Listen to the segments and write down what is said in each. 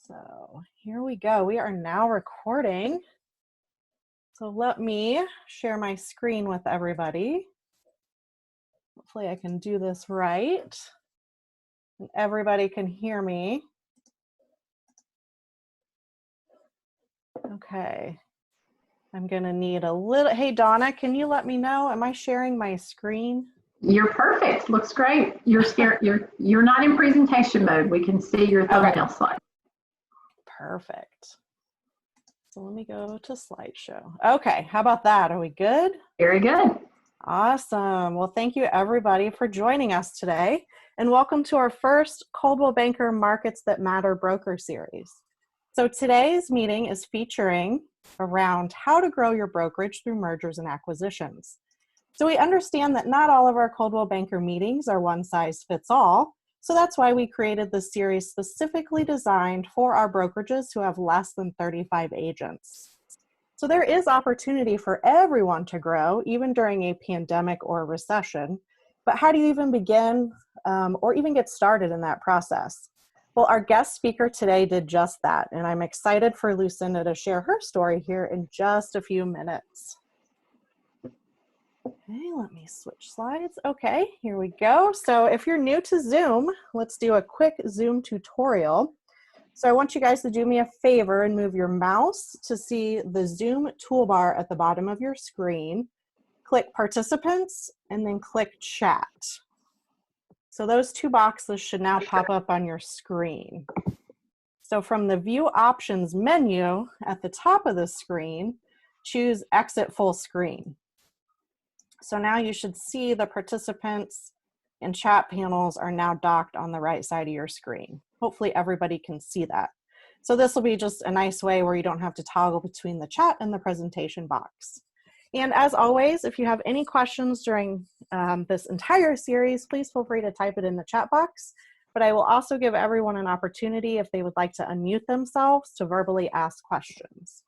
So here we go. We are now recording. So let me share my screen with everybody. Hopefully I can do this right and everybody can hear me. Okay. I'm gonna need a little, hey Donna, can you let me know? Am I sharing my screen? You're perfect. Looks great. You're scared. You're not in presentation mode. We can see your thumbnail slide. Perfect. So let me go to slideshow. Okay, how about that? Are we good? Very good. Awesome. Well, thank you everybody for joining us today, and welcome to our first Coldwell Banker Markets That Matter broker series. So today's meeting is featuring around how to grow your brokerage through mergers and acquisitions. So we understand that not all of our Coldwell Banker meetings are one size fits all. So that's why we created this series specifically designed for our brokerages who have less than 35 agents. So there is opportunity for everyone to grow, even during a pandemic or a recession. But how do you even begin or even get started in that process? Well, our guest speaker today did just that, and I'm excited for Lucinda to share her story here in just a few minutes. Okay, let me switch slides. Okay, here we go. So if you're new to Zoom, let's do a quick Zoom tutorial. So I want you guys to do me a favor and move your mouse to see the Zoom toolbar at the bottom of your screen. Click Participants and then click Chat. So those two boxes should now pop up on your screen. So from the View Options menu at the top of the screen, choose Exit Full Screen. So now you should see the participants and chat panels are now docked on the right side of your screen. Hopefully everybody can see that. So this will be just a nice way where you don't have to toggle between the chat and the presentation box. And as always, if you have any questions during this entire series, please feel free to type it in the chat box. But I will also give everyone an opportunity if they would like to unmute themselves to verbally ask questions.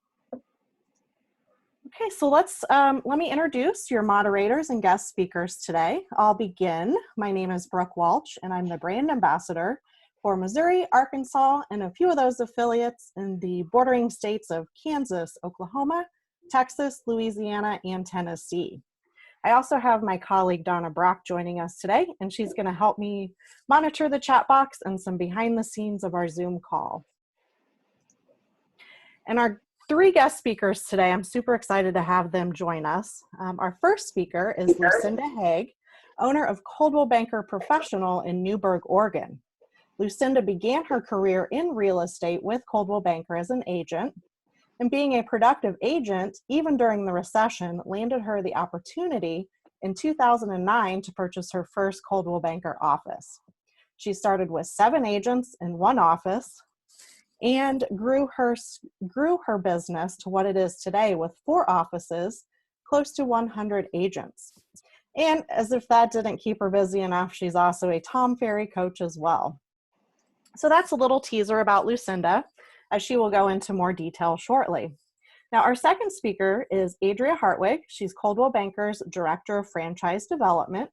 Okay, so let me introduce your moderators and guest speakers today. I'll begin. My name is Brooke Walsh, and I'm the brand ambassador for Missouri, Arkansas, and a few of those affiliates in the bordering states of Kansas, Oklahoma, Texas, Louisiana, and Tennessee. I also have my colleague Donna Brock joining us today, and she's going to help me monitor the chat box and some behind the scenes of our Zoom call. And our three guest speakers today, I'm super excited to have them join us. Our first speaker is Lucinda Hage, owner of Coldwell Banker Professional in Newberg, Oregon. Lucinda began her career in real estate with Coldwell Banker as an agent, and being a productive agent, even during the recession, landed her the opportunity in 2009 to purchase her first Coldwell Banker office. She started with 7 agents in one office, and grew her business to what it is today with 4 offices, close to 100 agents. And as if that didn't keep her busy enough, she's also a Tom Ferry coach as well. So that's a little teaser about Lucinda, as she will go into more detail shortly. Now, our second speaker is Adria Hartwig. She's Coldwell Banker's Director of Franchise Development.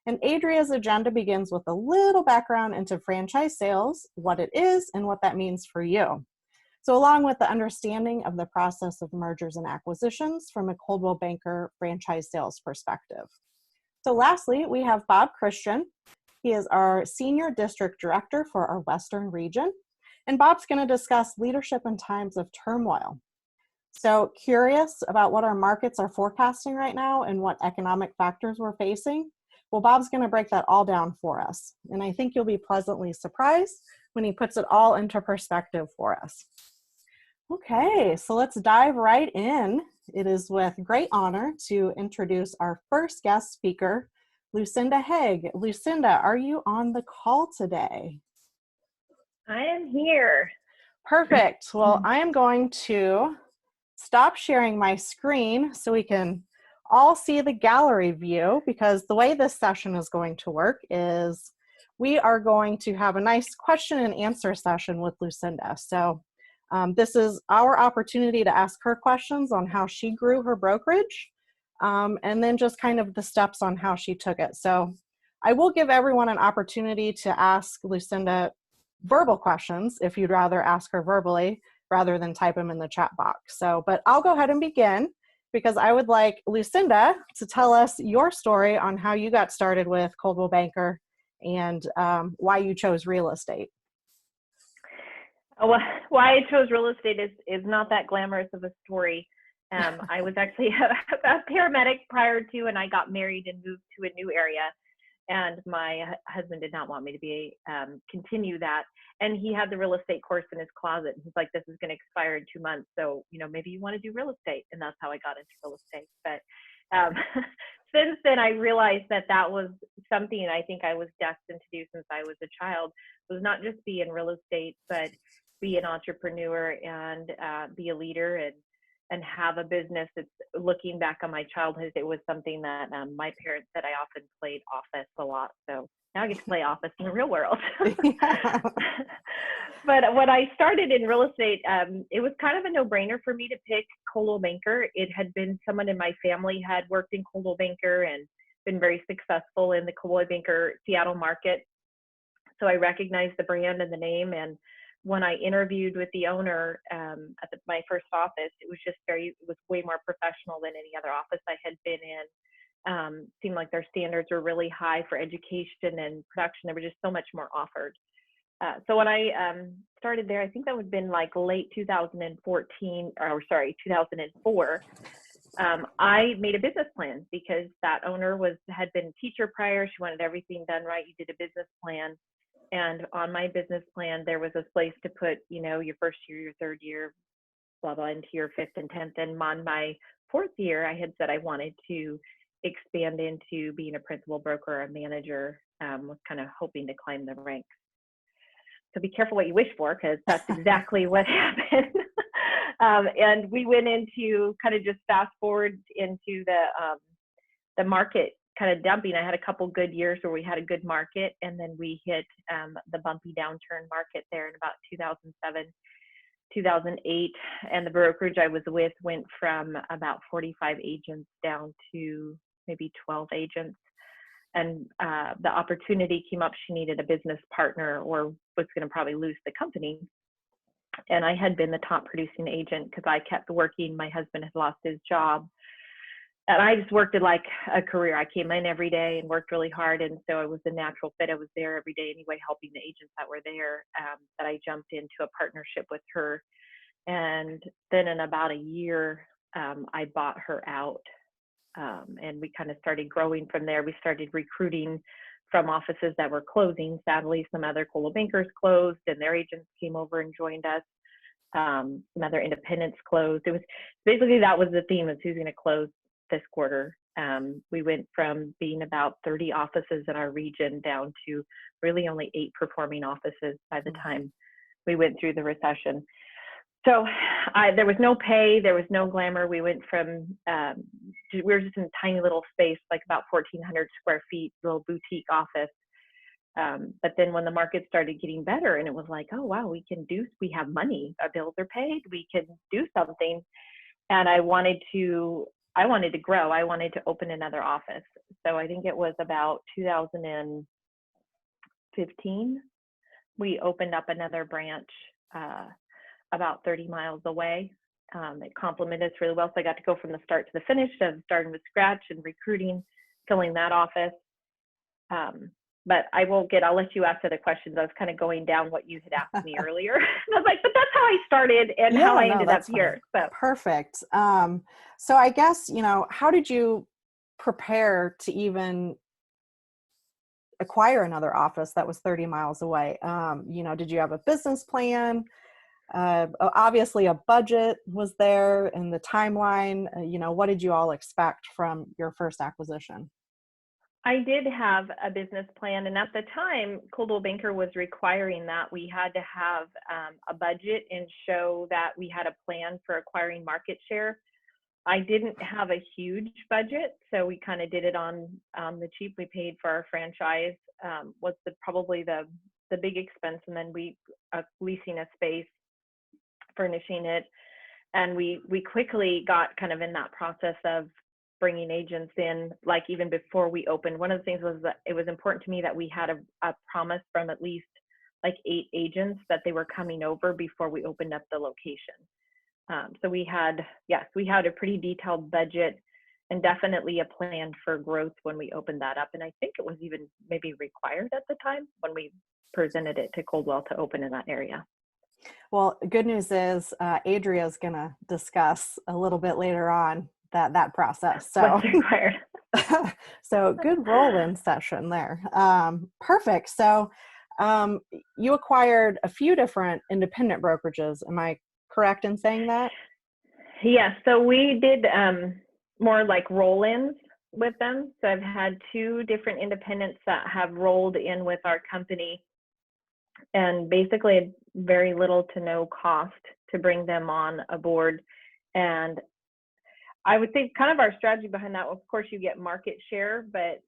And Adria's agenda begins with a little background into franchise sales, what it is, and what that means for you. So along with the understanding of the process of mergers and acquisitions from a Coldwell Banker franchise sales perspective. So lastly, we have Bob Christian. He is our Senior District Director for our Western region. And Bob's going to discuss leadership in times of turmoil. So curious about what our markets are forecasting right now and what economic factors we're facing? Well, Bob's going to break that all down for us. And I think you'll be pleasantly surprised when he puts it all into perspective for us. Okay, so let's dive right in. It is with great honor to introduce our first guest speaker, Lucinda Hage. Lucinda, are you on the call today? I am here. Perfect. Well, I am going to stop sharing my screen so we can all see the gallery view, because the way this session is going to work is we are going to have a nice question and answer session with Lucinda. So this is our opportunity to ask her questions on how she grew her brokerage, and then just kind of the steps on how she took it. So I will give everyone an opportunity to ask Lucinda verbal questions if you'd rather ask her verbally rather than type them in the chat box. So, but I'll go ahead and begin because I would like Lucinda to tell us your story on how you got started with Coldwell Banker and why you chose real estate. Well, why I chose real estate is not that glamorous of a story. I was actually a paramedic prior to, and I got married and moved to a new area. And my husband did not want me to continue that. And he had the real estate course in his closet. He's like, this is going to expire in 2 months. So, maybe you want to do real estate. And that's how I got into real estate. But since then, I realized that was something I think I was destined to do since I was a child, was not just be in real estate, but be an entrepreneur and be a leader and have a business. It's looking back on my childhood, it was something that my parents said I often played office a lot. So now I get to play office in the real world. Yeah. But when I started in real estate, it was kind of a no-brainer for me to pick Coldwell Banker. It had been someone in my family had worked in Coldwell Banker and been very successful in the Coldwell Banker Seattle market. So I recognized the brand and the name. And when I interviewed with the owner at my first office, it was way more professional than any other office I had been in. Seemed like their standards were really high for education and production. There was just so much more offered. So when I started there, I think that would have been like late 2014, or sorry, 2004. I made a business plan because that owner had been a teacher prior. She wanted everything done right. You did a business plan. And on my business plan, there was a place to put, your first year, your third year, blah, blah, into your fifth and 10th. And on my fourth year, I had said I wanted to expand into being a principal broker or a manager, was kind of hoping to climb the ranks. So be careful what you wish for, because that's exactly what happened. And we went into kind of just fast forward into the market kind of dumping. I had a couple good years where we had a good market, and then we hit the bumpy downturn market there in about 2007, 2008. And the brokerage I was with went from about 45 agents down to maybe 12 agents. And the opportunity came up. She needed a business partner or was going to probably lose the company. And I had been the top producing agent because I kept working. My husband had lost his job. And I just worked it like a career. I came in every day and worked really hard. And so it was a natural fit. I was there every day anyway, helping the agents that were there, that I jumped into a partnership with her. And then in about a year, I bought her out. And we kind of started growing from there. We started recruiting from offices that were closing. Sadly, some other Coldwell Bankers closed and their agents came over and joined us. Some other independents closed. It was basically, that was the theme, is who's going to close this quarter. We went from being about 30 offices in our region down to really only 8 performing offices by the time we went through the recession. So there was no pay, there was no glamour. We went from, we were just in a tiny little space, like about 1,400 square feet, little boutique office. But then when the market started getting better and it was like, oh, wow, we have money, our bills are paid, we can do something. And I wanted to grow. I wanted to open another office. So I think it was about 2015, we opened up another branch about 30 miles away. It complemented us really well. So I got to go from the start to the finish of starting with scratch and recruiting, filling that office. But I'll let you ask other questions. I was kind of going down what you had asked me earlier. And I was like, but that's how I started and how I ended up here. So. Perfect. So I guess, how did you prepare to even acquire another office that was 30 miles away? Did you have a business plan? Obviously a budget was there and the timeline. What did you all expect from your first acquisition? I did have a business plan, and at the time, Coldwell Banker was requiring that we had to have a budget and show that we had a plan for acquiring market share. I didn't have a huge budget, so we kind of did it on the cheap. We paid for our franchise, was probably the big expense, and then we leasing a space, furnishing it, and we quickly got kind of in that process of bringing agents in, like even before we opened. One of the things was that it was important to me that we had a promise from at least like 8 agents that they were coming over before we opened up the location. So we had a pretty detailed budget and definitely a plan for growth when we opened that up. And I think it was even maybe required at the time when we presented it to Coldwell to open in that area. Well, good news is Adria is going to discuss a little bit later on that process. So what's required. So good roll-in session there. Perfect. So you acquired a few different independent brokerages. Am I correct in saying that? Yeah, so we did more like roll-ins with them. So I've had 2 different independents that have rolled in with our company, and basically very little to no cost to bring them on aboard. And I would think kind of our strategy behind that, of course, you get market share, but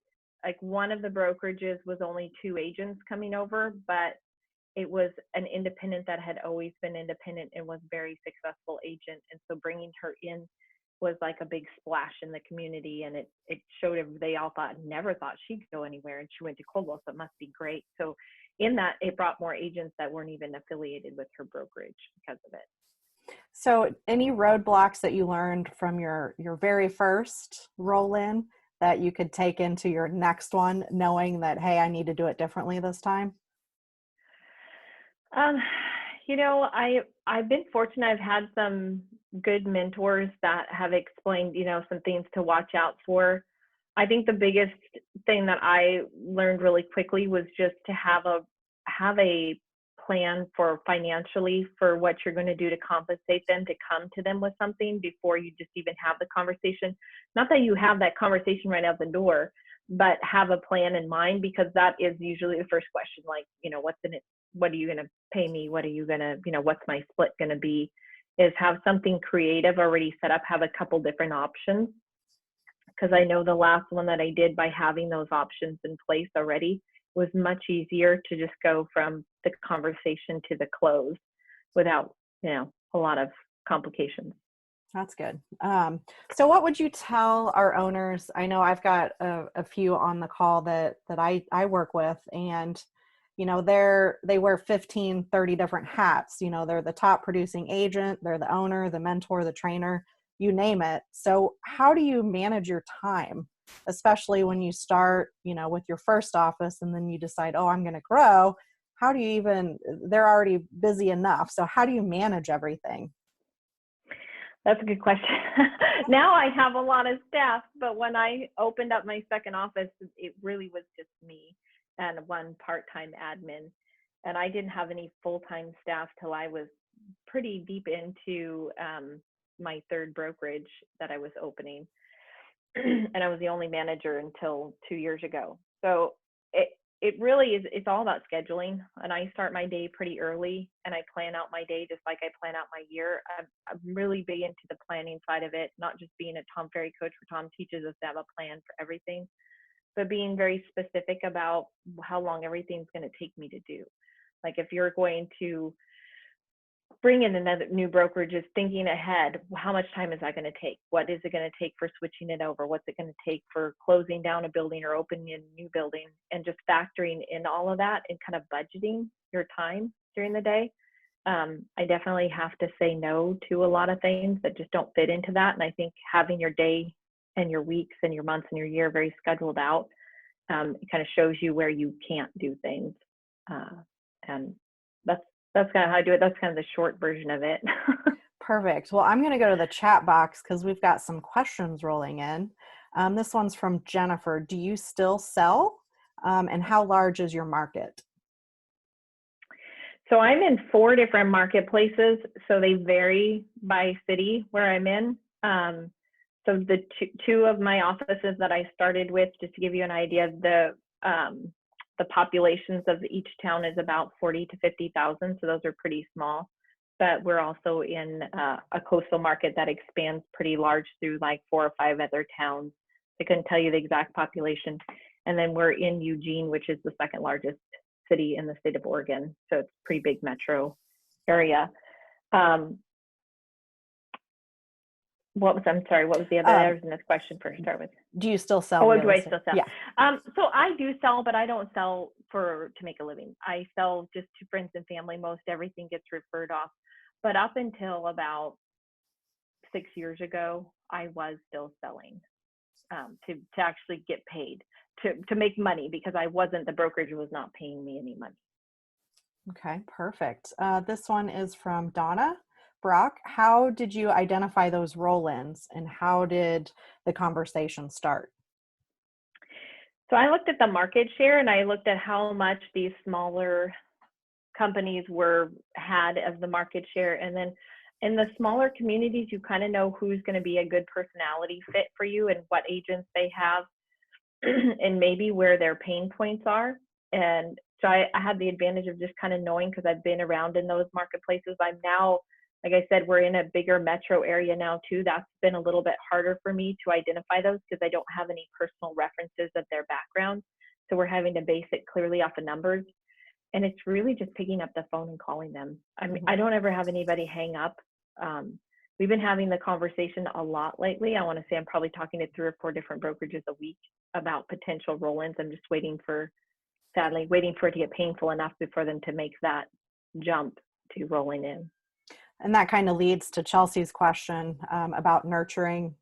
like one of the brokerages was only 2 agents coming over, but it was an independent that had always been independent and was very successful agent. And so bringing her in was like a big splash in the community, and it showed they all never thought she'd go anywhere, and she went to Coldwell, so it must be great. So in that, it brought more agents that weren't even affiliated with her brokerage because of it. So any roadblocks that you learned from your very first roll-in that you could take into your next one, knowing that, hey, I need to do it differently this time? You know, I've been fortunate. I've had some good mentors that have explained, you know, some things to watch out for. I think the biggest thing that I learned really quickly was just to have a plan for financially for what you're going to do to compensate them, to come to them with something before you just even have the conversation. Not that you have that conversation right out the door, but have a plan in mind, because that is usually the first question. Like, you know, what's in it? What are you going to pay me? What are you going to, you know, what's my split going to be? Is have something creative already set up, have a couple different options. Because I know the last one that I did, by having those options in place already, was much easier to just go from the conversation to the close without, you know, a lot of complications. That's good. So what would you tell our owners? I know I've got a few on the call that I work with, and you know, they wear 15, 30 different hats. You know, they're the top producing agent, they're the owner, the mentor, the trainer, you name it. So how do you manage your time, especially when you start, you know, with your first office and then you decide, oh, I'm going to grow? How do you even, they're already busy enough. So how do you manage everything? That's a good question. Now I have a lot of staff, but when I opened up my second office, it really was just me and one part-time admin. And I didn't have any full-time staff till I was pretty deep into my third brokerage that I was opening. And I was the only manager until 2 years ago. So it really is, it's all about scheduling. And I start my day pretty early, and I plan out my day just like I plan out my year. I'm really big into the planning side of it, not just being a Tom Ferry coach, where Tom teaches us to have a plan for everything, but being very specific about how long everything's going to take me to do. Like if you're going to bring in another new brokerage, is thinking ahead, how much time is that going to take? What is it going to take for switching it over? What's it going to take for closing down a building or opening a new building? And just factoring in all of that and kind of budgeting your time during the day. I definitely have to say no to a lot of things that just don't fit into that. And I think having your day and your weeks and your months and your year very scheduled out, it kind of shows you where you can't do things. And that's kind of how I do it. That's kind of the short version of it. Perfect. Well, I'm going to go to the chat box because we've got some questions rolling in. This one's from Jennifer. Do you still sell? And how large is your market? So I'm in 4 different marketplaces. So they vary by city where I'm in. So the two of my offices that I started with, just to give you an idea, the populations of each town is about 40 to 50,000. So those are pretty small, but we're also in a coastal market that expands pretty large through like 4 or 5 other towns. I couldn't tell you the exact population. And then we're in Eugene, which is the second largest city in the state of Oregon. So it's a pretty big metro area. I'm sorry, what was the other, there was another question for start with. Do you still sell Oh, real do I estate? still sell? Yeah. So I do sell, but I don't sell to make a living. I sell just to friends and family. Most everything gets referred off. But up until about 6 years ago, I was still selling to actually get paid, to make money, because the brokerage was not paying me any money. Okay, perfect. This one is from Donna Brock. How did you identify those roll-ins and how did the conversation start? So I looked at the market share and I looked at how much these smaller companies had of the market share. And then in the smaller communities, you kind of know who's going to be a good personality fit for you and what agents they have and maybe where their pain points are. And so I had the advantage of just kind of knowing, because I've been around in those marketplaces. I'm now, like I said, we're in a bigger metro area now too. That's been a little bit harder for me to identify those because I don't have any personal references of their background. So we're having to base it clearly off of numbers. And it's really just picking up the phone and calling them. I mean, I don't ever have anybody hang up. We've been having the conversation a lot lately. I want to say I'm probably talking to 3 or 4 different brokerages a week about potential roll-ins. I'm just sadly waiting for it to get painful enough for them to make that jump to rolling in. And that kind of leads to Chelsea's question about nurturing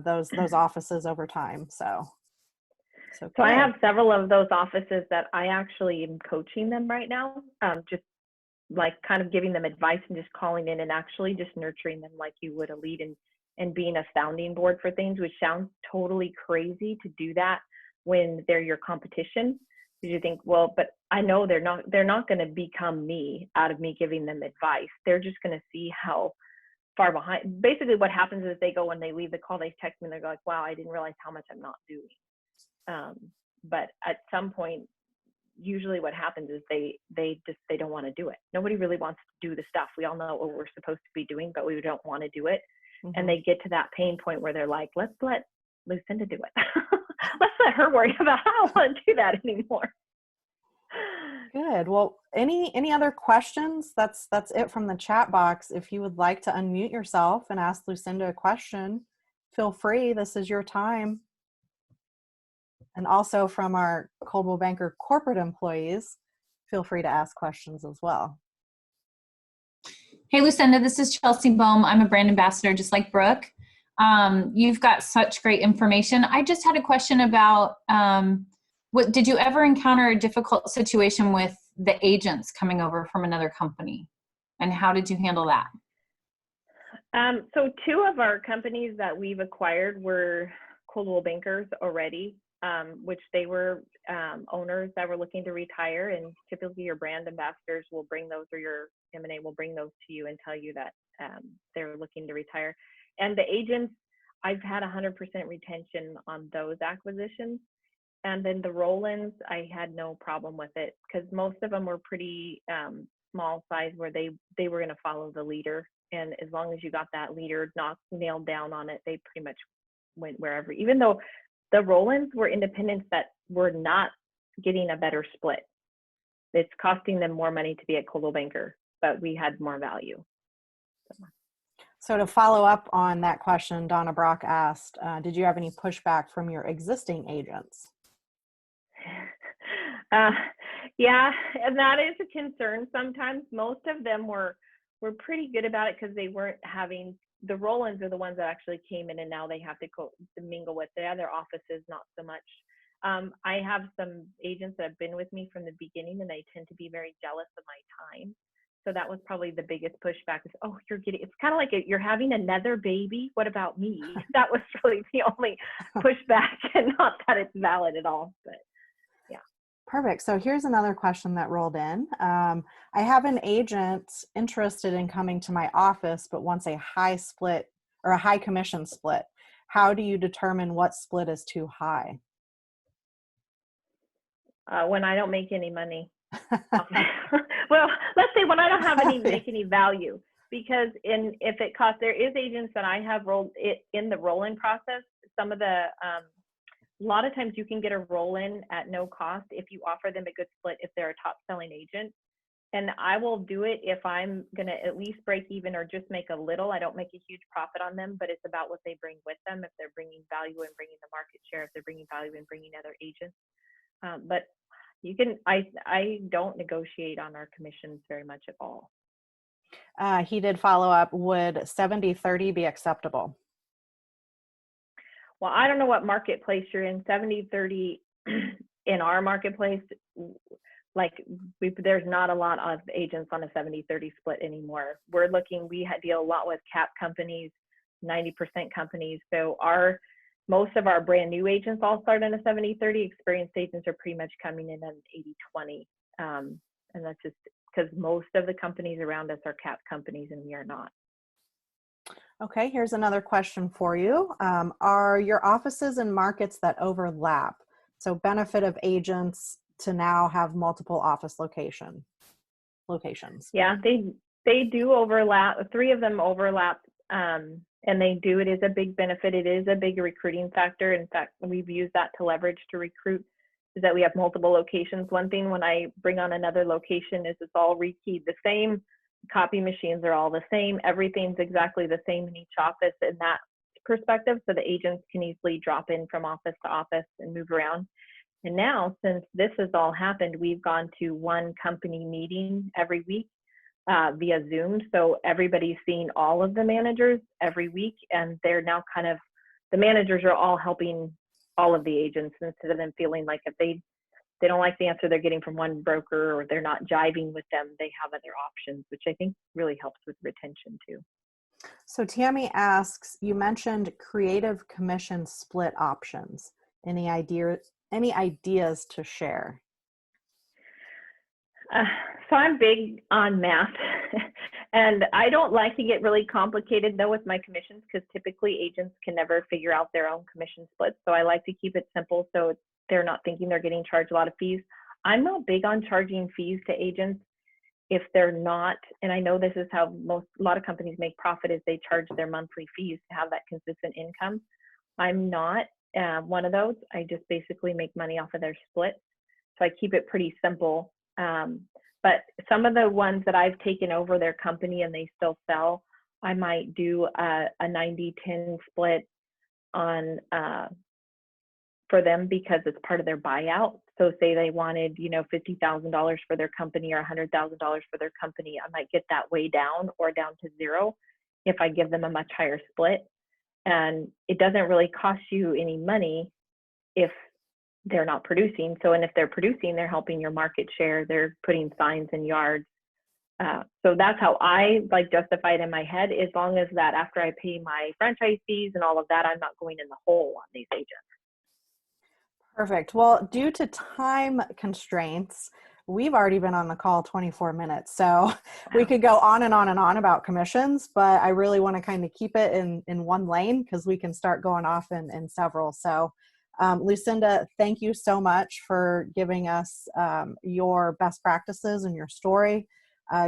those offices over time. So I have several of those offices that I actually am coaching them right now, just like kind of giving them advice and just calling in and actually just nurturing them like you would a lead, and being a sounding board for things, which sounds totally crazy to do that when they're your competition. Because you think, well, but I know they're not going to become me out of me giving them advice. They're just going to see how far behind. Basically what happens is they go, when they leave the call, they text me and they're like, wow, I didn't realize how much I'm not doing. But at some point, usually what happens is they don't want to do it. Nobody really wants to do the stuff. We all know what we're supposed to be doing, but we don't want to do it. And they get to that pain point where they're like, let's let Lucinda do it. Let's let her worry about how I don't want to do that anymore. Good. Well, any other questions? That's it from the chat box. If you would like to unmute yourself and ask Lucinda a question, feel free. This is your time. And also from our Coldwell Banker corporate employees, feel free to ask questions as well. Hey, Lucinda, this is Chelsea Bohm. I'm a brand ambassador, just like Brooke. You've got such great information. I just had a question about, did you ever encounter a difficult situation with the agents coming over from another company? And how did you handle that? So 2 of our companies that we've acquired were Coldwell Bankers already, which they were owners that were looking to retire. And typically your brand ambassadors will bring those, or your M&A will bring those to you and tell you that they're looking to retire. And the agents, I've had 100% retention on those acquisitions. And then the roll-ins, I had no problem with it, because most of them were pretty small size, where they were going to follow the leader. And as long as you got that leader nailed down on it, they pretty much went wherever, even though the roll-ins were independents that were not getting a better split. It's costing them more money to be at Coldwell Banker, but we had more value. So to follow up on that question Donna Brock asked, did you have any pushback from your existing agents? Yeah, and that is a concern sometimes. Most of them were pretty good about it, because they weren't having, the roll-ins are the ones that actually came in and now they have to go to mingle with the other offices, not so much. I have some agents that have been with me from the beginning, and they tend to be very jealous of my time. So that was probably the biggest pushback, is, oh, it's kind of like you're having another baby. What about me? That was really the only pushback, and not that it's valid at all, but yeah. Perfect. So here's another question that rolled in. I have an agent interested in coming to my office, but wants a high split or a high commission split. How do you determine what split is too high? When I don't make any money. Well, let's say when I don't have make any value, because if it costs, there is agents that I have rolled it in the roll-in process. Some of the, a lot of times you can get a roll-in at no cost if you offer them a good split, if they're a top selling agent. And I will do it if I'm going to at least break even or just make a little. I don't make a huge profit on them, but it's about what they bring with them. If they're bringing value and bringing the market share, if they're bringing value and bringing other agents. But you can, I don't negotiate on our commissions very much at all. He did follow up, would 70-30 be acceptable? Well, I don't know what marketplace you're in. 70-30 in our marketplace, like there's not a lot of agents on a 70-30 split anymore. We're looking, we deal a lot with cap companies, 90% companies. So most of our brand new agents all start in a 70-30. Experienced agents are pretty much coming in at an 80-20. And that's just because most of the companies around us are cap companies and we are not. Okay, here's another question for you. Are your offices in markets that overlap? So benefit of agents to now have multiple office locations. Yeah, they do overlap. 3 of them overlap, and they do. It is a big benefit. It is a big recruiting factor. In fact, we've used that to leverage to recruit, is that we have multiple locations. One thing when I bring on another location is it's all rekeyed the same. Copy machines are all the same. Everything's exactly the same in each office in that perspective. So the agents can easily drop in from office to office and move around. And now, since this has all happened, we've gone to one company meeting every week via Zoom. So everybody's seeing all of the managers every week, and they're now the managers are all helping all of the agents instead of them feeling like if they don't like the answer they're getting from one broker or they're not jiving with them, they have other options, which I think really helps with retention too. So Tammy asks, you mentioned creative commission split options. Any ideas to share? So I'm big on math and I don't like to get really complicated though with my commissions because typically agents can never figure out their own commission splits. So I like to keep it simple so they're not thinking they're getting charged a lot of fees. I'm not big on charging fees to agents if they're not, and I know this is how a lot of companies make profit is they charge their monthly fees to have that consistent income. I'm not one of those. I just basically make money off of their split. So I keep it pretty simple. But some of the ones that I've taken over their company and they still sell, I might do a 90-10 split on for them because it's part of their buyout. So say they wanted, $50,000 for their company or $100,000 for their company, I might get that way down or down to 0 if I give them a much higher split. And it doesn't really cost you any money if they're not producing. So, and if they're producing, they're helping your market share, they're putting signs in yards. So that's how I justify it in my head, as long as that after I pay my franchise fees and all of that, I'm not going in the hole on these agents. Perfect. Well, due to time constraints, we've already been on the call 24 minutes. So we could go on and on and on about commissions, but I really want to kind of keep it in one lane because we can start going off in several. So Lucinda, thank you so much for giving us your best practices and your story.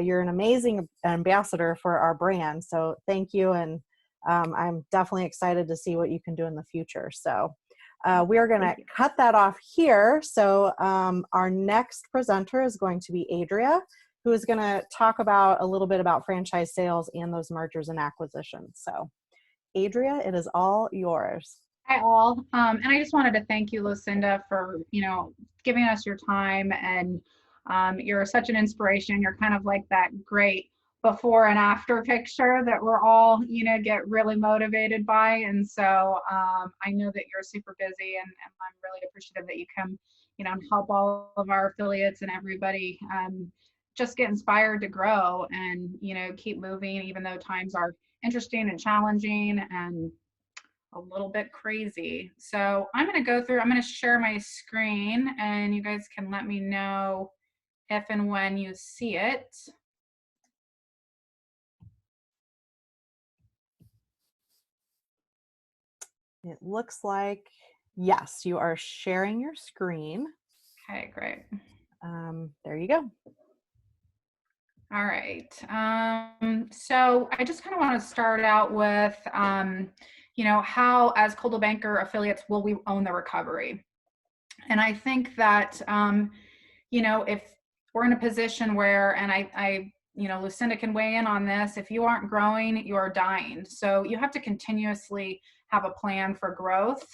You're an amazing ambassador for our brand. So thank you. And I'm definitely excited to see what you can do in the future. So we are going to cut that off here. So our next presenter is going to be Adria, who is going to talk about a little bit about franchise sales and those mergers and acquisitions. So Adria, it is all yours. Hi all. And I just wanted to thank you, Lucinda, for, giving us your time, and you're such an inspiration. You're kind of like that great before and after picture that we're all, get really motivated by. And so I know that you're super busy, and I'm really appreciative that you come, and help all of our affiliates and everybody just get inspired to grow and, keep moving, even though times are interesting and challenging and a little bit crazy. So I'm going to share my screen, and you guys can let me know if and when you see it. It looks like, yes, you are sharing your screen. Okay, great. There you go. All right. So I just kind of want to start out with, how as Coldwell Banker affiliates will we own the recovery? And I think that, if we're in a position where, and I you know, Lucinda can weigh in on this, if you aren't growing, you are dying. So you have to continuously have a plan for growth.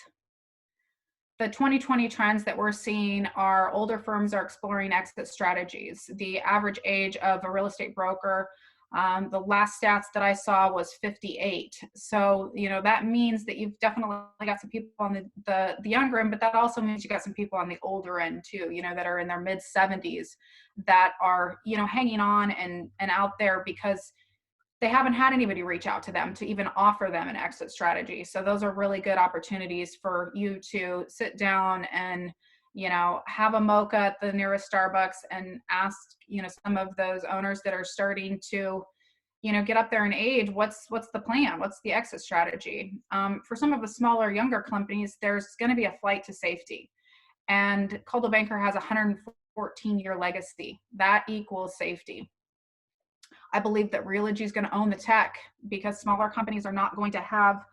The 2020 trends that we're seeing are older firms are exploring exit strategies. The average age of a real estate broker, the last stats that I saw was 58. So, you know, that means that you've definitely got some people on the younger end, but that also means you got some people on the older end too, you know, that are in their mid 70s that are, you know, hanging on and out there because they haven't had anybody reach out to them to even offer them an exit strategy. So those are really good opportunities for you to sit down and, you know, have a mocha at the nearest Starbucks and ask, you know, some of those owners that are starting to, you know, get up there in age, what's the plan? What's the exit strategy? For some of the smaller, younger companies, there's going to be a flight to safety. And Coldwell Banker has a 114-year legacy. That equals safety. I believe that Realogy is going to own the tech because smaller companies are not going to have,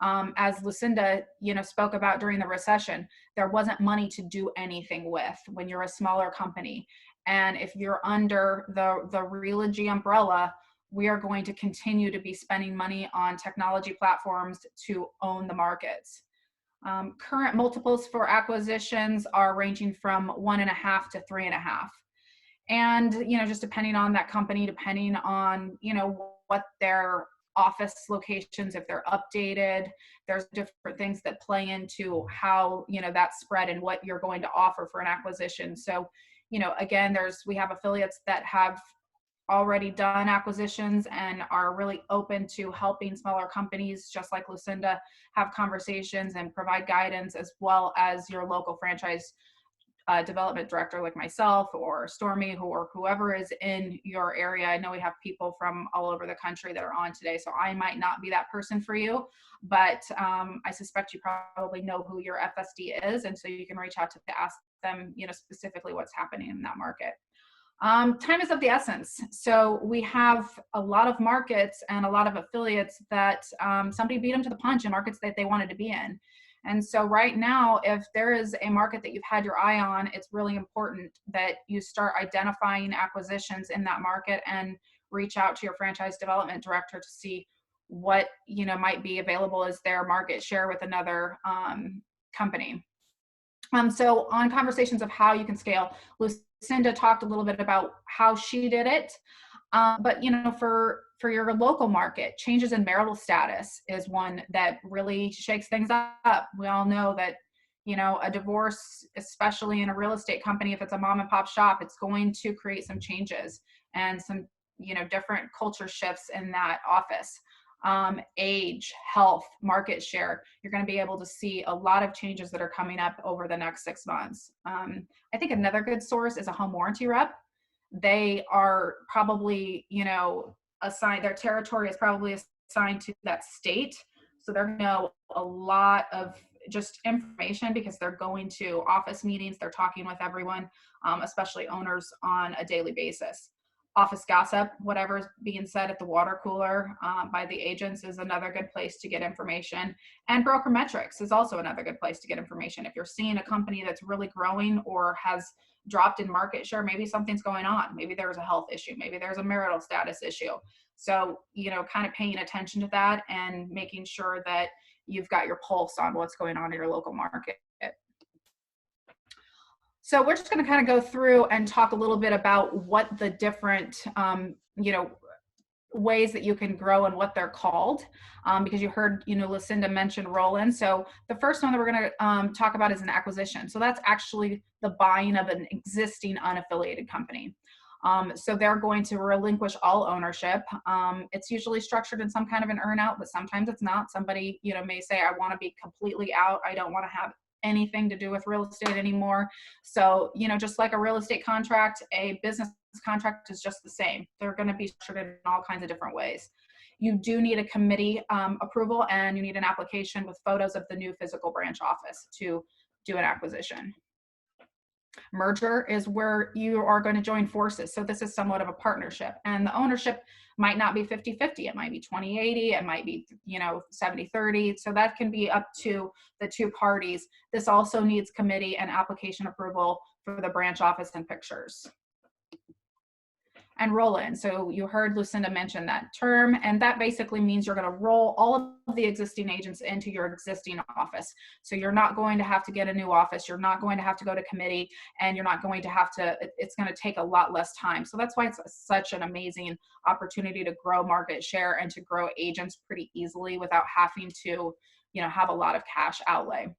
as Lucinda, you know, spoke about during the recession, there wasn't money to do anything with when you're a smaller company. And if you're under the Realogy umbrella, we are going to continue to be spending money on technology platforms to own the markets. Current multiples for acquisitions are ranging from 1.5 to 3.5. And, you know, just depending on that company, depending on, you know, what their office locations, if they're updated, there's different things that play into how, you know, that spread and what you're going to offer for an acquisition. So, you know, again, we have affiliates that have already done acquisitions and are really open to helping smaller companies, just like Lucinda, have conversations and provide guidance, as well as your local franchise development director like myself or Stormy or whoever is in your area. I know we have people from all over the country that are on today, so I might not be that person for you, but I suspect you probably know who your FSD is, and so you can reach out to ask them, you know, specifically what's happening in that market. Time is of the essence. So we have a lot of markets and a lot of affiliates that somebody beat them to the punch in markets that they wanted to be in. And so right now, if there is a market that you've had your eye on, it's really important that you start identifying acquisitions in that market and reach out to your franchise development director to see what, you know, might be available as their market share with another company. So on conversations of how you can scale, Lucinda talked a little bit about how she did it. But, you know, for your local market, changes in marital status is one that really shakes things up. We all know that, you know, a divorce, especially in a real estate company, if it's a mom and pop shop, it's going to create some changes and some, you know, different culture shifts in that office. Age, health, market share, you're going to be able to see a lot of changes that are coming up over the next 6 months. I think another good source is a home warranty rep. They are probably, you know, assigned, their territory is probably assigned to that state. So they're going to know a lot of just information because they're going to office meetings, they're talking with everyone, especially owners on a daily basis. Office gossip, whatever's being said at the water cooler by the agents is another good place to get information. And broker metrics is also another good place to get information. If you're seeing a company that's really growing or has dropped in market share, maybe something's going on. Maybe there's a health issue. Maybe there's a marital status issue. So, you know, kind of paying attention to that and making sure that you've got your pulse on what's going on in your local market. So we're just going to kind of go through and talk a little bit about what the different, you know, ways that you can grow and what they're called, because you heard, you know, Lucinda mentioned roll-in. So the first one that we're going to talk about is an acquisition. So that's actually the buying of an existing unaffiliated company. So they're going to relinquish all ownership. It's usually structured in some kind of an earn-out, but sometimes it's not. Somebody, you know, may say, I want to be completely out. I don't want to have anything to do with real estate anymore. So, you know, just like a real estate contract, a business contract is just the same. They're going to be structured in all kinds of different ways. You do need a committee approval, and you need an application with photos of the new physical branch office to do an acquisition. Merger is where you are going to join forces. So this is somewhat of a partnership, and the ownership might not be 50-50. It might be 20-80. It might be, you know, 70-30. So that can be up to the two parties. This also needs committee and application approval for the branch office and pictures. and roll in. So you heard Lucinda mention that term, and that basically means you're going to roll all of the existing agents into your existing office. So you're not going to have to get a new office, you're not going to have to go to committee, and you're not going to have to, it's going to take a lot less time. So that's why it's such an amazing opportunity to grow market share and to grow agents pretty easily without having to, have a lot of cash outlay.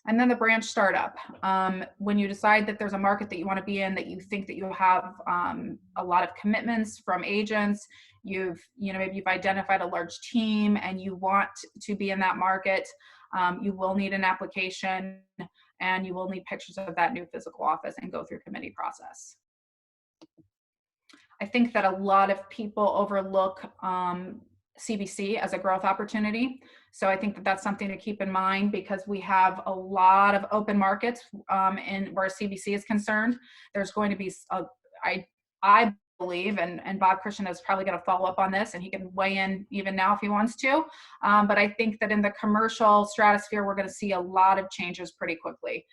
And then the branch startup. When you decide that there's a market that you want to be in, that you think that you have a lot of commitments from agents, maybe you've identified a large team and you want to be in that market, you will need an application and you will need pictures of that new physical office and go through committee process. I think that a lot of people overlook CBC as a growth opportunity. So I think that that's something to keep in mind, because we have a lot of open markets in where CBC is concerned. There's going to be, I believe, and Bob Christian is probably going to follow up on this, and he can weigh in even now if he wants to. But I think that in the commercial stratosphere, we're going to see a lot of changes pretty quickly.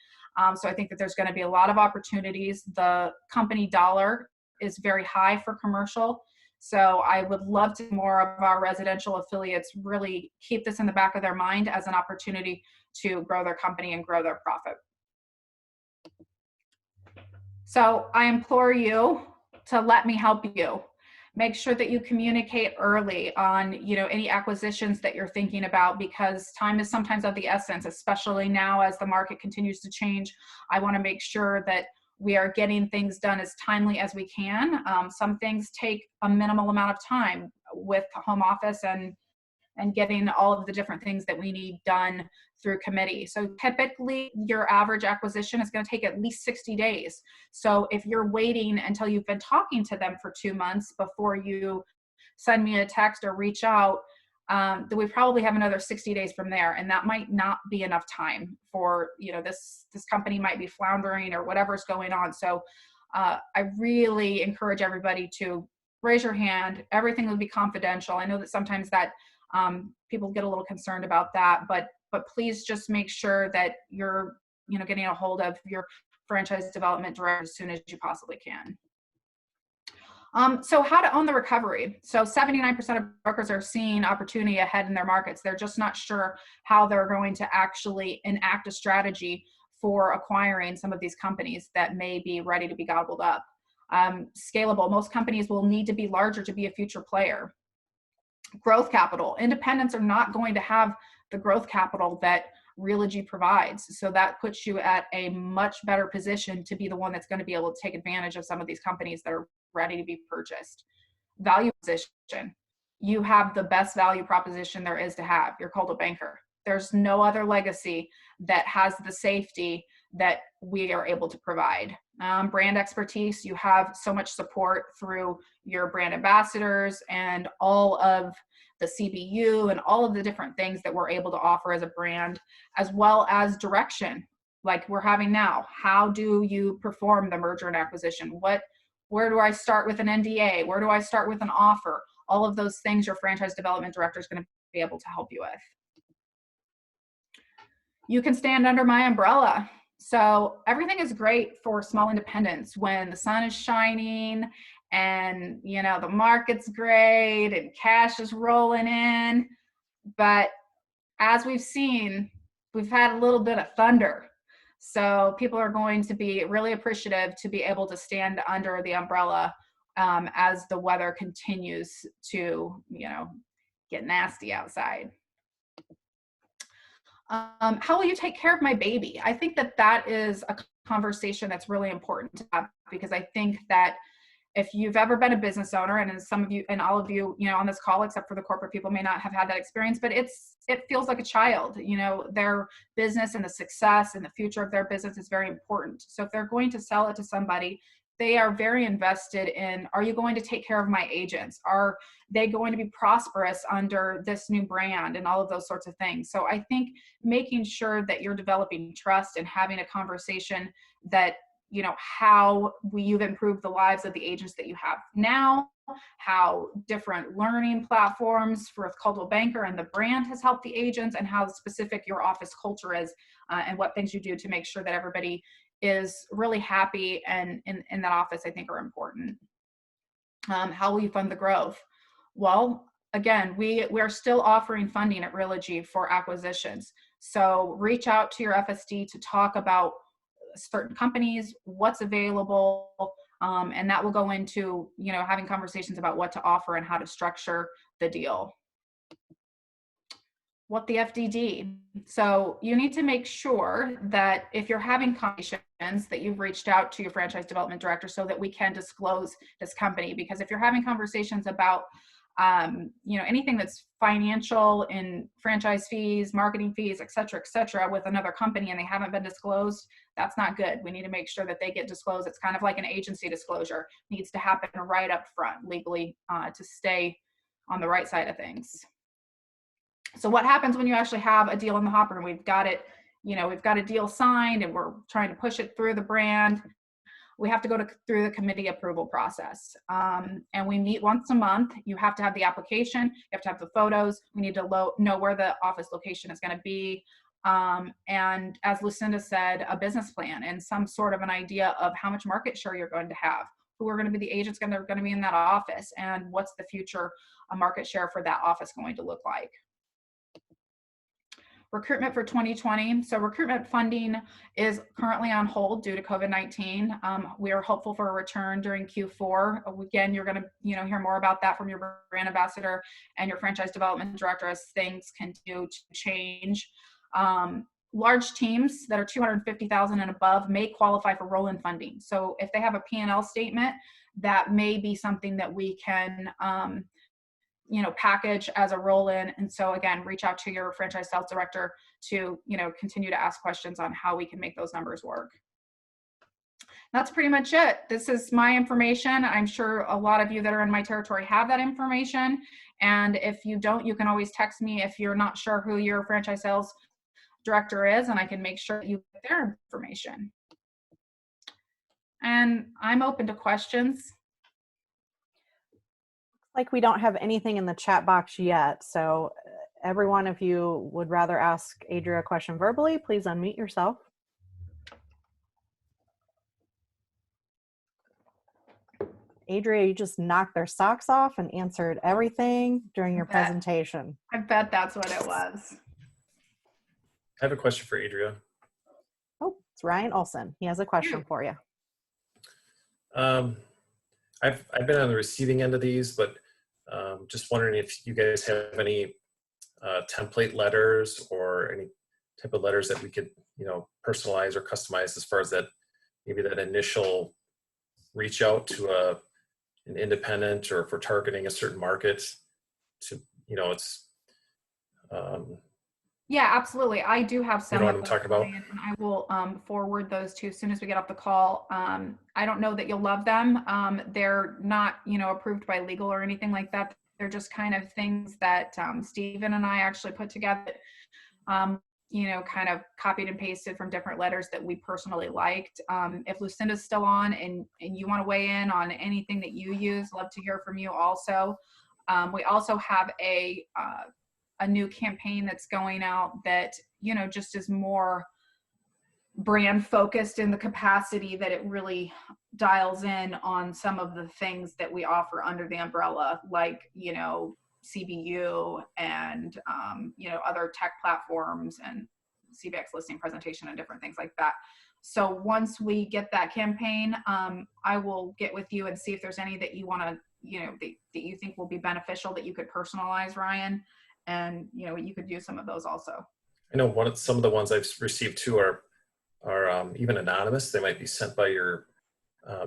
So I think that there's going to be a lot of opportunities. The company dollar is very high for commercial. So I would love to more of our residential affiliates really keep this in the back of their mind as an opportunity to grow their company and grow their profit. So I implore you to let me help you. Make sure that you communicate early on, any acquisitions that you're thinking about, because time is sometimes of the essence, especially now as the market continues to change. I want to make sure that we are getting things done as timely as we can. Some things take a minimal amount of time with home office and getting all of the different things that we need done through committee. So typically your average acquisition is going to take at least 60 days. So if you're waiting until you've been talking to them for 2 months before you send me a text or reach out, then we probably have another 60 days from there, and that might not be enough time for, this company might be floundering or whatever's going on. So I really encourage everybody to raise your hand. Everything will be confidential. I know that sometimes that people get a little concerned about that, but please just make sure that you're getting a hold of your franchise development director as soon as you possibly can. So how to own the recovery. So 79% of brokers are seeing opportunity ahead in their markets. They're just not sure how they're going to actually enact a strategy for acquiring some of these companies that may be ready to be gobbled up. Scalable. Most companies will need to be larger to be a future player. Growth capital. Independents are not going to have the growth capital that Realogy provides. So that puts you at a much better position to be the one that's going to be able to take advantage of some of these companies that are ready to be purchased. Value position. You have the best value proposition there is to have. You're called a banker. There's no other legacy that has the safety that we are able to provide. Brand expertise. You have so much support through your brand ambassadors and all of the CBU and all of the different things that we're able to offer as a brand, as well as direction like we're having now. How do you perform the merger and acquisition? Where do I start with an NDA? Where do I start with an offer? All of those things your franchise development director is going to be able to help you with. You can stand under my umbrella. So everything is great for small independents when the sun is shining and the market's great and cash is rolling in. But as we've seen, we've had a little bit of thunder. So people are going to be really appreciative to be able to stand under the umbrella as the weather continues to, get nasty outside. How will you take care of my baby? I think that is a conversation that's really important to have, because I think that if you've ever been a business owner, and some of you and all of you, on this call, except for the corporate people, may not have had that experience, but it feels like a child. Their business and the success and the future of their business is very important. So if they're going to sell it to somebody, they are very invested in, are you going to take care of my agents? Are they going to be prosperous under this new brand and all of those sorts of things? So I think making sure that you're developing trust and having a conversation that, how you've improved the lives of the agents that you have now, how different learning platforms for Coldwell Banker and the brand has helped the agents, and how specific your office culture is, and what things you do to make sure that everybody is really happy and in that office, I think are important. How will you fund the growth? Well, again, we are still offering funding at Realogy for acquisitions. So reach out to your FSD to talk about certain companies, what's available, and that will go into, you know, having conversations about what to offer and how to structure the deal. What the FDD. So you need to make sure that if you're having conversations that you've reached out to your franchise development director so that we can disclose this company. Because if you're having conversations about, you know, anything that's financial in franchise fees, marketing fees, et cetera, with another company and they haven't been disclosed, that's not good. We need to make sure that they get disclosed. It's kind of like an agency disclosure. It needs to happen right up front legally to stay on the right side of things. So what happens when you actually have a deal in the hopper and we've got it, you know, we've got a deal signed and we're trying to push it through the brand? We have to go through the committee approval process. And we meet once a month. You have to have the application, you have to have the photos. We need to know where the office location is going to be. And as Lucinda said, a business plan and some sort of an idea of how much market share you're going to have, who are going to be the agents that are going to be in that office, and what's the future market share for that office going to look like. Recruitment for 2020. So recruitment funding is currently on hold due to COVID-19. We are hopeful for a return during Q4. Again, you're going to, you know, hear more about that from your brand ambassador and your franchise development director as things continue to change. Large teams that are 250,000 and above may qualify for roll-in funding. So if they have a P&L statement, that may be something that we can you know, package as a roll-in. And so again, reach out to your franchise sales director to, you know, continue to ask questions on how we can make those numbers work. That's pretty much it. This is my information. I'm sure a lot of you that are in my territory have that information. And if you don't, you can always text me if you're not sure who your franchise sales director is, and I can make sure that you get their information. And I'm open to questions. Like we don't have anything in the chat box yet. So everyone, if you would rather ask Adria a question verbally, please unmute yourself. Adria, you just knocked their socks off and answered everything during your presentation. I bet that's what it was. I have a question for Adria. Oh, it's Ryan Olson. He has a question for you. I've been on the receiving end of these, but just wondering if you guys have any template letters or any type of letters that we could, you know, personalize or customize as far as that, maybe that initial reach out to an independent, or if we're targeting a certain market to, you know, it's yeah, absolutely. I do have some. You know what I'm talking about? And I will forward those to you as soon as we get off the call. I don't know that you'll love them. They're not, you know, approved by legal or anything like that. They're just kind of things that Stephen and I actually put together, you know, kind of copied and pasted from different letters that we personally liked. If Lucinda's still on and you want to weigh in on anything that you use, love to hear from you also. We also have a new campaign that's going out that, you know, just is more brand focused in the capacity that it really dials in on some of the things that we offer under the umbrella, like, you know, CBU and, you know, other tech platforms and CBX listing presentation and different things like that. So once we get that campaign, I will get with you and see if there's any that you want to, you know, that you think will be beneficial that you could personalize, Ryan. And, you know, you could do some of those also. I know some of the ones I've received too are even anonymous. They might be sent by your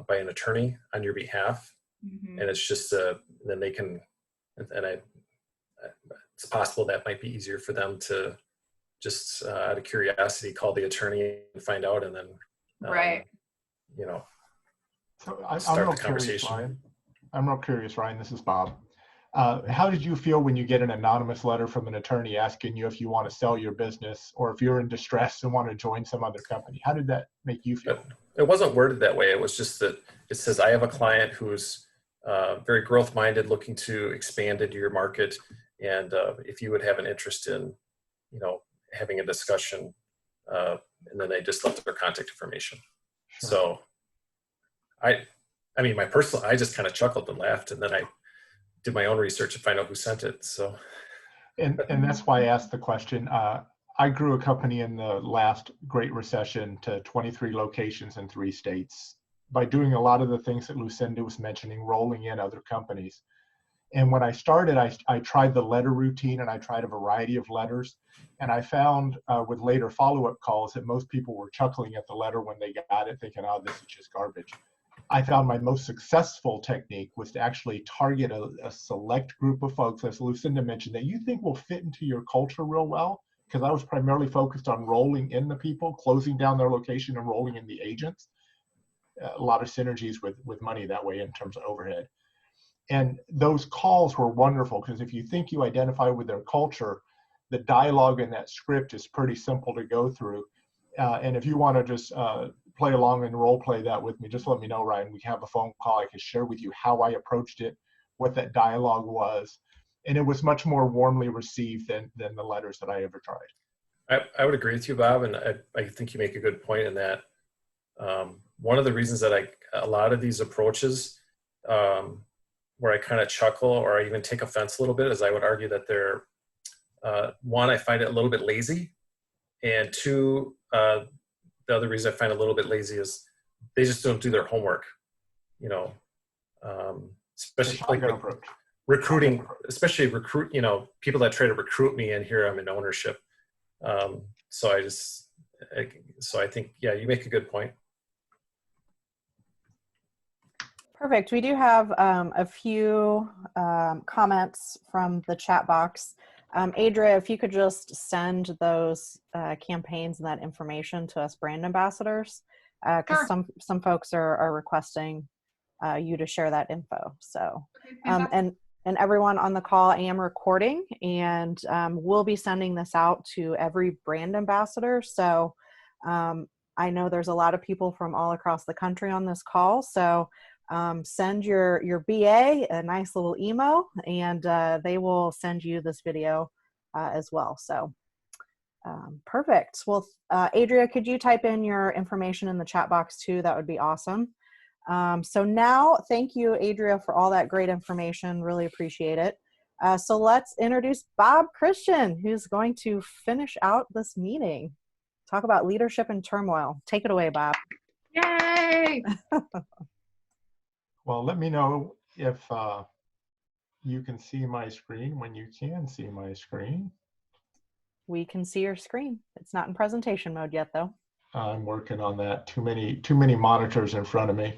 by an attorney on your behalf, and it's just then they can, and it's possible that might be easier for them to just out of curiosity call the attorney and find out, and then right, you know, so start the conversation. I'm real curious, Ryan. This is Bob. How did you feel when you get an anonymous letter from an attorney asking you if you want to sell your business, or if you're in distress and want to join some other company? How did that make you feel? It wasn't worded that way. It was just that it says, I have a client who's very growth minded, looking to expand into your market. And if you would have an interest in, you know, having a discussion, and then they just left their contact information. So I mean, I just kind of chuckled and laughed, and then I did my own research to find out who sent it. So, and that's why I asked the question. I grew a company in the last Great Recession to 23 locations in 3 states by doing a lot of the things that Lucinda was mentioning, rolling in other companies. And when I started, I tried the letter routine, and I tried a variety of letters. And I found with later follow-up calls that most people were chuckling at the letter when they got it, thinking, oh, this is just garbage. I found my most successful technique was to actually target a select group of folks, as Lucinda mentioned, that you think will fit into your culture real well, because I was primarily focused on rolling in the people, closing down their location, and rolling in the agents. A lot of synergies with money that way in terms of overhead. And those calls were wonderful, because if you think you identify with their culture, the dialogue in that script is pretty simple to go through. And if you want to just play along and role play that with me, just let me know, Ryan. We can have a phone call. I can share with you how I approached it, what that dialogue was. And it was much more warmly received than the letters that I ever tried. I would agree with you, Bob, and I think you make a good point in that. One of the reasons that a lot of these approaches where I kind of chuckle or I even take offense a little bit is I would argue that they're, one, I find it a little bit lazy, and two, the other reason I find it a little bit lazy is they just don't do their homework, especially like recruiting, especially people that try to recruit me, and here I'm in ownership. So I think, yeah, you make a good point. Perfect. We do have a few comments from the chat box. Adria, if you could just send those campaigns and that information to us brand ambassadors, because some folks are requesting you to share that info. So, and everyone on the call, I am recording, and we'll be sending this out to every brand ambassador. So I know there's a lot of people from all across the country on this call. So send your BA a nice little emo, and they will send you this video as well. So perfect. Well, Adria, could you type in your information in the chat box too? That would be awesome. So now, thank you, Adria, for all that great information. Really appreciate it. So let's introduce Bob Christian, who's going to finish out this meeting. Talk about leadership in turmoil. Take it away, Bob. Yay! Well, let me know if you can see my screen when you can see my screen. We can see your screen. It's not in presentation mode yet, though. I'm working on that. Too many monitors in front of me.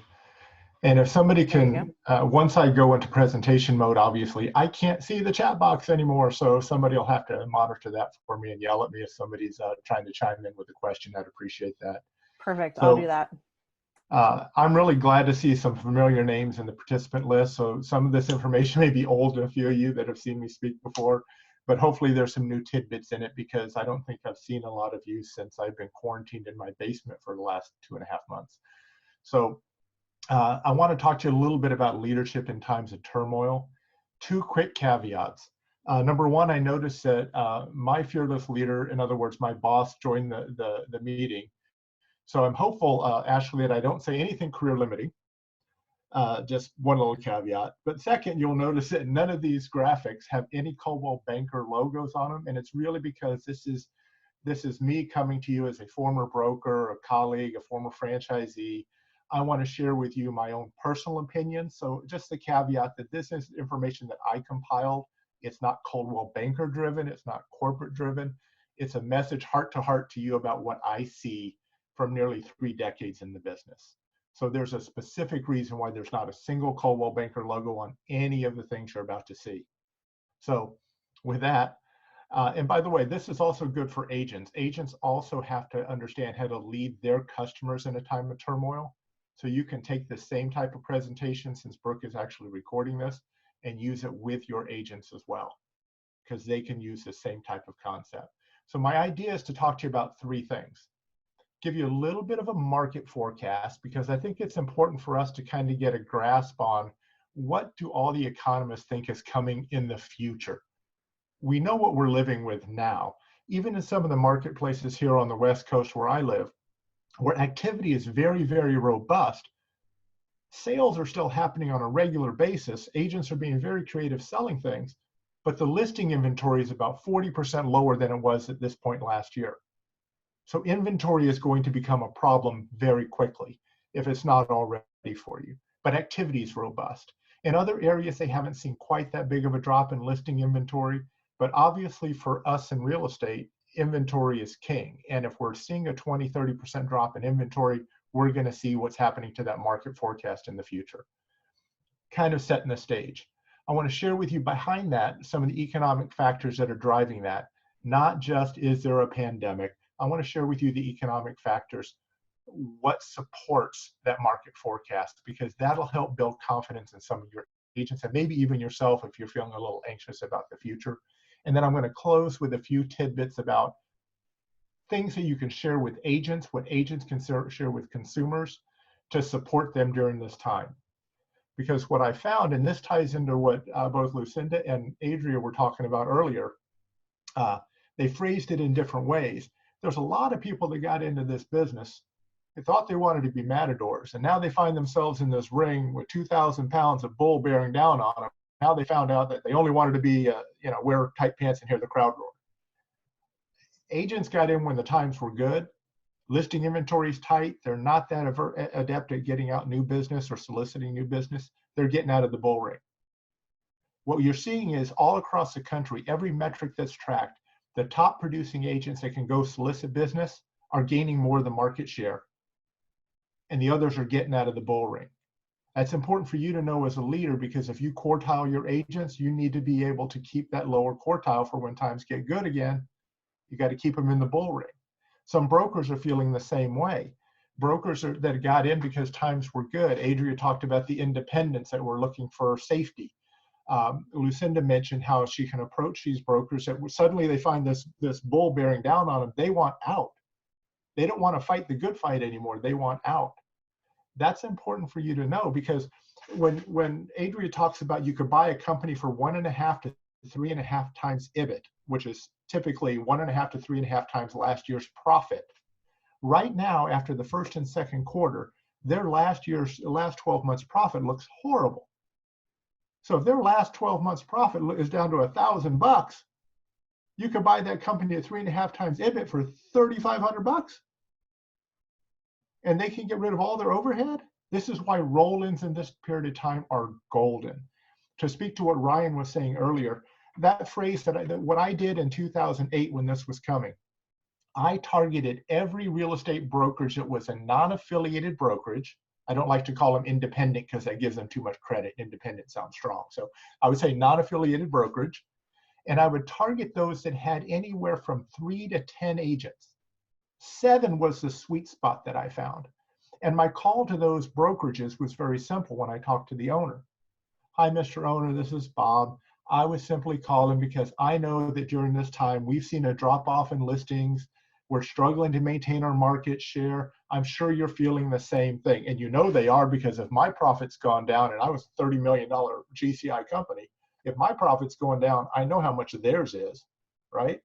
And if somebody can, once I go into presentation mode, obviously, I can't see the chat box anymore. So somebody will have to monitor that for me and yell at me if somebody's trying to chime in with a question. I'd appreciate that. Perfect. So, I'll do that. I'm really glad to see some familiar names in the participant list. So some of this information may be old to a few of you that have seen me speak before, but hopefully there's some new tidbits in it, because I don't think I've seen a lot of you since I've been quarantined in my basement for the last 2.5 months. So I want to talk to you a little bit about leadership in times of turmoil. 2 quick caveats. Number one, I noticed that my fearless leader, in other words, my boss, joined the meeting. So I'm hopeful, Ashley, that I don't say anything career limiting. Just one little caveat. But second, you'll notice that none of these graphics have any Coldwell Banker logos on them, and it's really because this is me coming to you as a former broker, a colleague, a former franchisee. I want to share with you my own personal opinion. So just the caveat that this is information that I compiled. It's not Coldwell Banker driven. It's not corporate driven. It's a message heart to heart to you about what I see from nearly 3 decades in the business. So there's a specific reason why there's not a single Coldwell Banker logo on any of the things you're about to see. So with that, and by the way, this is also good for agents. Agents also have to understand how to lead their customers in a time of turmoil. So you can take the same type of presentation, since Brooke is actually recording this, and use it with your agents as well, because they can use the same type of concept. So my idea is to talk to you about 3 things. Give you a little bit of a market forecast, because I think it's important for us to kind of get a grasp on what do all the economists think is coming in the future. We know what we're living with now. Even in some of the marketplaces here on the West Coast where I live, where activity is very, very robust. Sales are still happening on a regular basis. Agents are being very creative selling things, but the listing inventory is about 40% lower than it was at this point last year. So inventory is going to become a problem very quickly if it's not already for you, but activity is robust. In other areas, they haven't seen quite that big of a drop in listing inventory, but obviously for us in real estate, inventory is king. And if we're seeing a 20, 30% drop in inventory, we're going to see what's happening to that market forecast in the future. Kind of setting the stage. I want to share with you behind that some of the economic factors that are driving that. Not just is there a pandemic. I want to share with you the economic factors, what supports that market forecast, because that'll help build confidence in some of your agents and maybe even yourself if you're feeling a little anxious about the future. And then I'm going to close with a few tidbits about things that you can share with agents, what agents can share with consumers to support them during this time. Because what I found, and this ties into what both Lucinda and Adria were talking about earlier, they phrased it in different ways. There's a lot of people that got into this business. They thought they wanted to be matadors, and now they find themselves in this ring with 2,000 pounds of bull bearing down on them. Now they found out that they only wanted to be, wear tight pants and hear the crowd roar. Agents got in when the times were good. Listing inventory is tight. They're not that adept at getting out new business or soliciting new business. They're getting out of the bull ring. What you're seeing is all across the country, every metric that's tracked, the top producing agents that can go solicit business are gaining more of the market share, and the others are getting out of the bull ring. That's important for you to know as a leader, because if you quartile your agents, you need to be able to keep that lower quartile for when times get good again. You got to keep them in the bull ring. Some brokers are feeling the same way. Brokers that got in because times were good. Adria talked about the independents that were looking for safety. Lucinda mentioned how she can approach these brokers that suddenly they find this bull bearing down on them. They want out. They don't want to fight the good fight anymore. They want out. That's important for you to know, because when Adria talks about you could buy a company for 1.5 to 3.5 times EBIT, which is typically 1.5 to 3.5 times last year's profit. Right now, after the first and second quarter, their last 12 months profit looks horrible. So if their last 12 months profit is down to $1,000, you could buy that company at 3.5 times EBIT for $3,500, and they can get rid of all their overhead. This is why roll-ins in this period of time are golden. To speak to what Ryan was saying earlier, that phrase what I did in 2008 when this was coming, I targeted every real estate brokerage that was a non-affiliated brokerage. I don't like to call them independent because that gives them too much credit. Independent sounds strong. So I would say non-affiliated brokerage. And I would target those that had anywhere from 3 to 10 agents. 7 was the sweet spot that I found. And my call to those brokerages was very simple when I talked to the owner. Hi, Mr. Owner, this is Bob. I was simply calling because I know that during this time, we've seen a drop off in listings. We're struggling to maintain our market share. I'm sure you're feeling the same thing. And you know they are, because if my profit's gone down, and I was a $30 million GCI company, if my profit's going down, I know how much theirs is, right?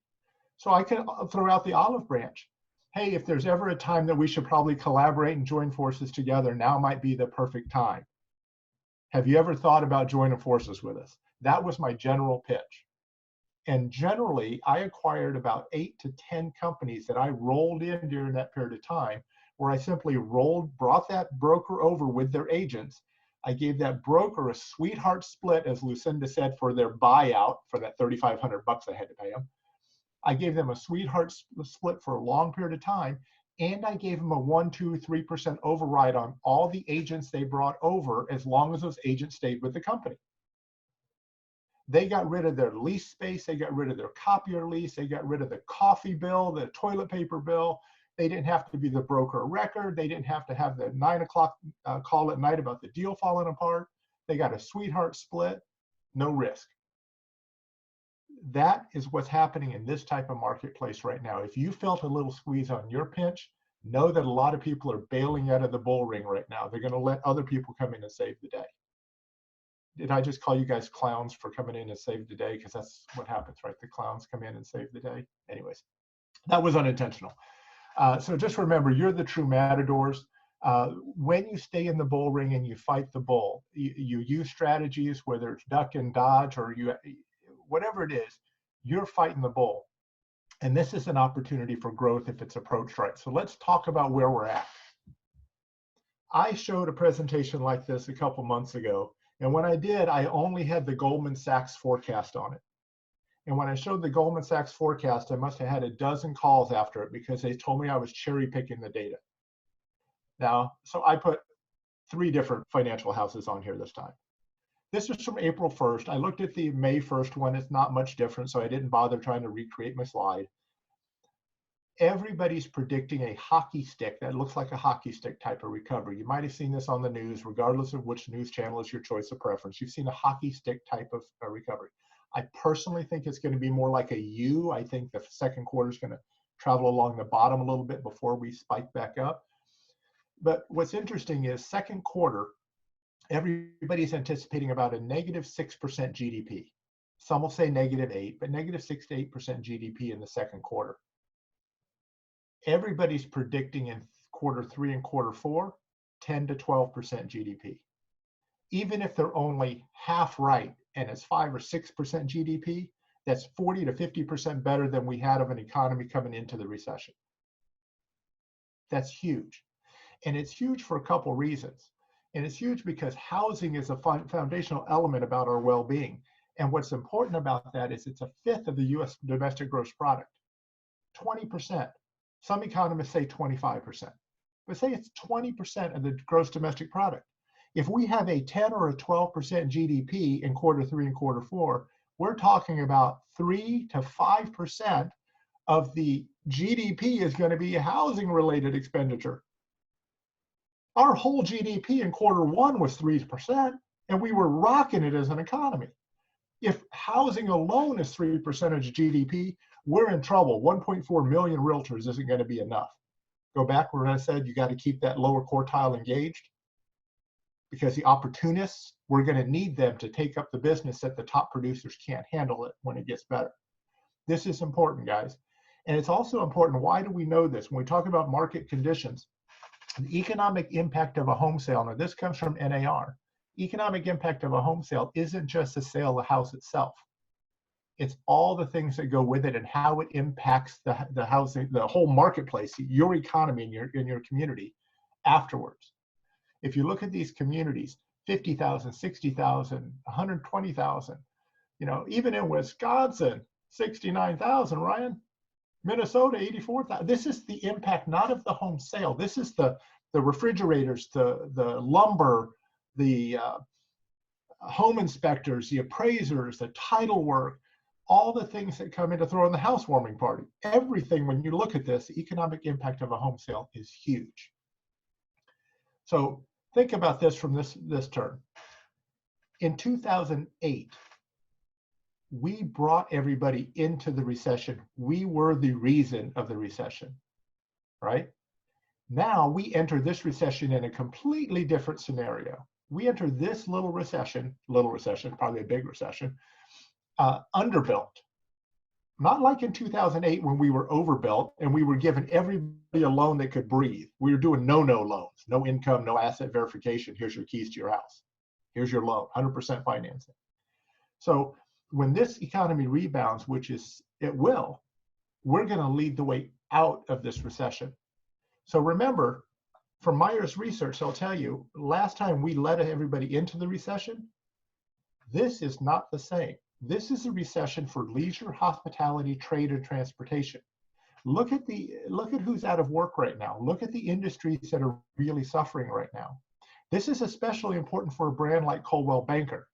So I can throw out the olive branch. Hey, if there's ever a time that we should probably collaborate and join forces together, now might be the perfect time. Have you ever thought about joining forces with us? That was my general pitch. And generally, I acquired about 8 to 10 companies that I rolled in during that period of time, where I simply brought that broker over with their agents. I gave that broker a sweetheart split, as Lucinda said, for their buyout for that $3,500 I had to pay them. I gave them a sweetheart split for a long period of time, and I gave them a 1%, 2%, 3% override on all the agents they brought over, as long as those agents stayed with the company. They got rid of their lease space. They got rid of their copier lease. They got rid of the coffee bill, the toilet paper bill. They didn't have to be the broker of record. They didn't have to have the 9 o'clock call at night about the deal falling apart. They got a sweetheart split, no risk. That is what's happening in this type of marketplace right now. If you felt a little squeeze on your pinch, know that a lot of people are bailing out of the bull ring right now. They're going to let other people come in and save the day. Did I just call you guys clowns for coming in and save the day? Because that's what happens, right? The clowns come in and save the day. Anyways, that was unintentional. So just remember, you're the true matadors. When you stay in the bull ring and you fight the bull, you use strategies, whether it's duck and dodge or whatever it is, you're fighting the bull. And this is an opportunity for growth if it's approached right. So let's talk about where we're at. I showed a presentation like this a couple months ago. And when I did, I only had the Goldman Sachs forecast on it. And when I showed the Goldman Sachs forecast, I must have had a dozen calls after it because they told me I was cherry picking the data. Now, so I put 3 different financial houses on here this time. This is from April 1st. I looked at the May 1st one. It's not much different, so I didn't bother trying to recreate my slide. Everybody's predicting a hockey stick that looks like a hockey stick type of recovery. You might have seen this on the news, regardless of which news channel is your choice of preference. You've seen a hockey stick type of recovery. I personally think it's going to be more like a U. I think the second quarter is going to travel along the bottom a little bit before we spike back up. But what's interesting is second quarter, everybody's anticipating about a -6% GDP. Some will say -8, but -6 to 8% GDP in the second quarter. Everybody's predicting in quarter 3 and quarter 4, 10 to 12% GDP. Even if they're only half right and it's 5 or 6% GDP, that's 40 to 50% better than we had of an economy coming into the recession. That's huge. And it's huge for a couple reasons. And it's huge because housing is a foundational element about our well-being. And what's important about that is it's a fifth of the US domestic gross product, 20%. Some economists say 25%, but say it's 20% of the gross domestic product. If we have a 10 or a 12% GDP in quarter 3 and quarter 4, we're talking about 3 to 5% of the GDP is going to be housing related expenditure. Our whole GDP in quarter 1 was 3%, and we were rocking it as an economy. If housing alone is 3% of GDP, we're in trouble. 1.4 million realtors isn't going to be enough. Go back where I said you got to keep that lower quartile engaged, because the opportunists, we're going to need them to take up the business that the top producers can't handle it when it gets better. This is important, guys. And it's also important, why do we know this? When we talk about market conditions, the economic impact of a home sale, now this comes from NAR, economic impact of a home sale isn't just the sale of the house itself. It's all the things that go with it and how it impacts the housing, the whole marketplace, your economy in your community afterwards. If you look at these communities, 50,000, 60,000, 120,000, even in Wisconsin, 69,000, Ryan, Minnesota, 84,000. This is the impact, not of the home sale. This is the refrigerators, the lumber, the home inspectors, the appraisers, the title work, all the things that come into throwing the housewarming party. Everything, when you look at this, the economic impact of a home sale is huge. So think about this from this turn. In 2008, we brought everybody into the recession. We were the reason of the recession, right? Now we enter this recession in a completely different scenario. We enter this little recession, probably a big recession, underbuilt. Not like in 2008 when we were overbuilt and we were giving everybody a loan that could breathe. We were doing no loans, no income, no asset verification. Here's your keys to your house. Here's your loan, 100% financing. So when this economy rebounds, which is it will, we're going to lead the way out of this recession. So remember, from Myers research, I'll tell you, last time we led everybody into the recession, this is not the same. This is a recession for leisure, hospitality, trade, and transportation. Look at who's out of work right now. Look at the industries that are really suffering right now. This is especially important for a brand like Coldwell Banker,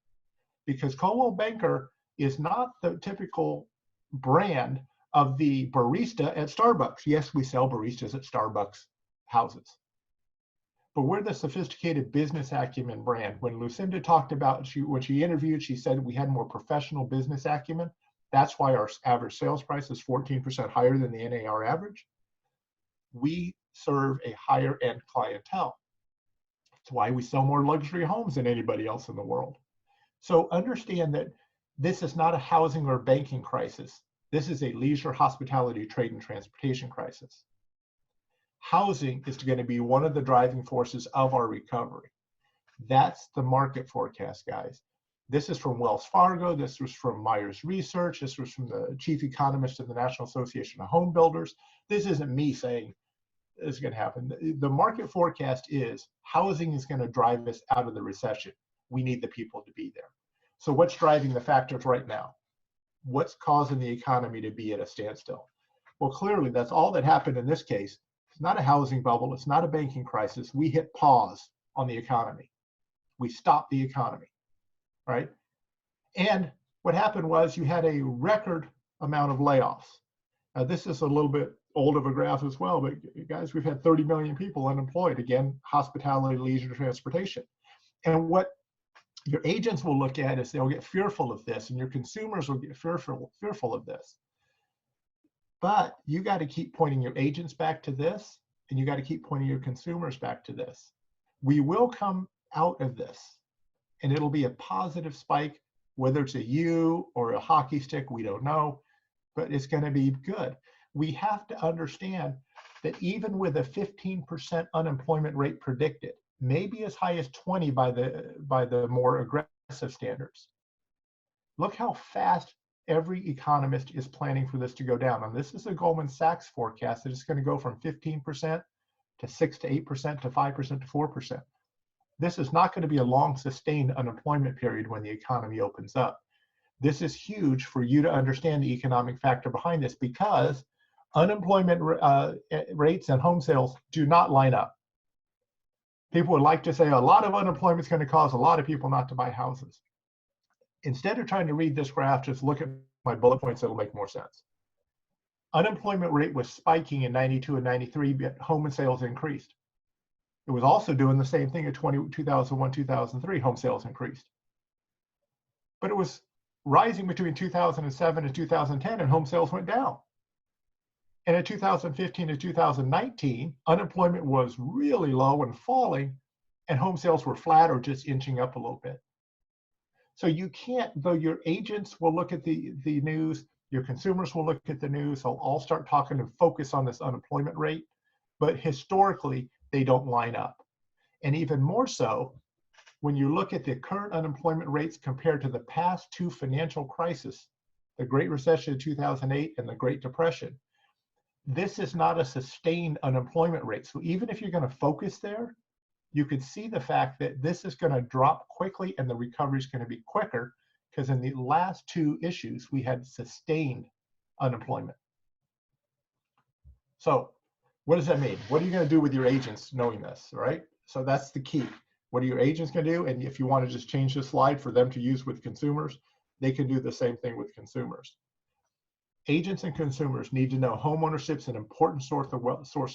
because Coldwell Banker is not the typical brand of the barista at Starbucks. Yes, we sell baristas at Starbucks houses, but we're the sophisticated business acumen brand. When Lucinda talked about, when she interviewed, she said we had more professional business acumen. That's why our average sales price is 14% higher than the NAR average. We serve a higher end clientele. That's why we sell more luxury homes than anybody else in the world. So understand that this is not a housing or banking crisis. This is a leisure, hospitality, trade, and transportation crisis. Housing is going to be one of the driving forces of our recovery. That's the market forecast, guys. This is from Wells Fargo. This was from Myers Research. This was from the chief economist of the National Association of Home Builders. This isn't me saying it's going to happen. The market forecast is housing is going to drive us out of the recession. We need the people to be there. So what's driving the factors right now? What's causing the economy to be at a standstill? Well, clearly that's all that happened in this case. It's not a housing bubble. It's not a banking crisis. We hit pause on the economy. We stopped the economy, right? And what happened was you had a record amount of layoffs. Now, this is a little bit old of a graph as well, but guys, we've had 30 million people unemployed. Again, hospitality, leisure, transportation. And what your agents will look at is they'll get fearful of this, and your consumers will get fearful of this. But you got to keep pointing your agents back to this, and you got to keep pointing your consumers back to this. We will come out of this, and it'll be a positive spike, whether it's a U or a hockey stick, we don't know, but it's going to be good. We have to understand that even with a 15% unemployment rate predicted, maybe as high as 20 by the more aggressive standards. Look how fast every economist is planning for this to go down. And this is a Goldman Sachs forecast that it's going to go from 15% to 6 to 8% to 5% to 4%. This is not going to be a long sustained unemployment period when the economy opens up. This is huge for you to understand the economic factor behind this, because unemployment rates and home sales do not line up. People would like to say a lot of unemployment is going to cause a lot of people not to buy houses. Instead of trying to read this graph, just look at my bullet points, it'll make more sense. Unemployment rate was spiking in 92 and 93, but home sales increased. It was also doing the same thing in 2001, 2003, home sales increased. But it was rising between 2007 and 2010, and home sales went down. And in 2015 to 2019, unemployment was really low and falling, and home sales were flat or just inching up a little bit. So you can't, though your agents will look at the news, your consumers will look at the news, they'll all start talking and focus on this unemployment rate, but historically, they don't line up. And even more so, when you look at the current unemployment rates compared to the past two financial crises, the Great Recession of 2008 and the Great Depression, this is not a sustained unemployment rate. So even if you're going to focus there, you could see the fact that this is going to drop quickly and the recovery is going to be quicker, because in the last two issues, we had sustained unemployment. So what does that mean? What are you going to do with your agents knowing this, right? So that's the key. What are your agents going to do? And if you want to just change this slide for them to use with consumers, they can do the same thing with consumers. Agents and consumers need to know homeownership is an important source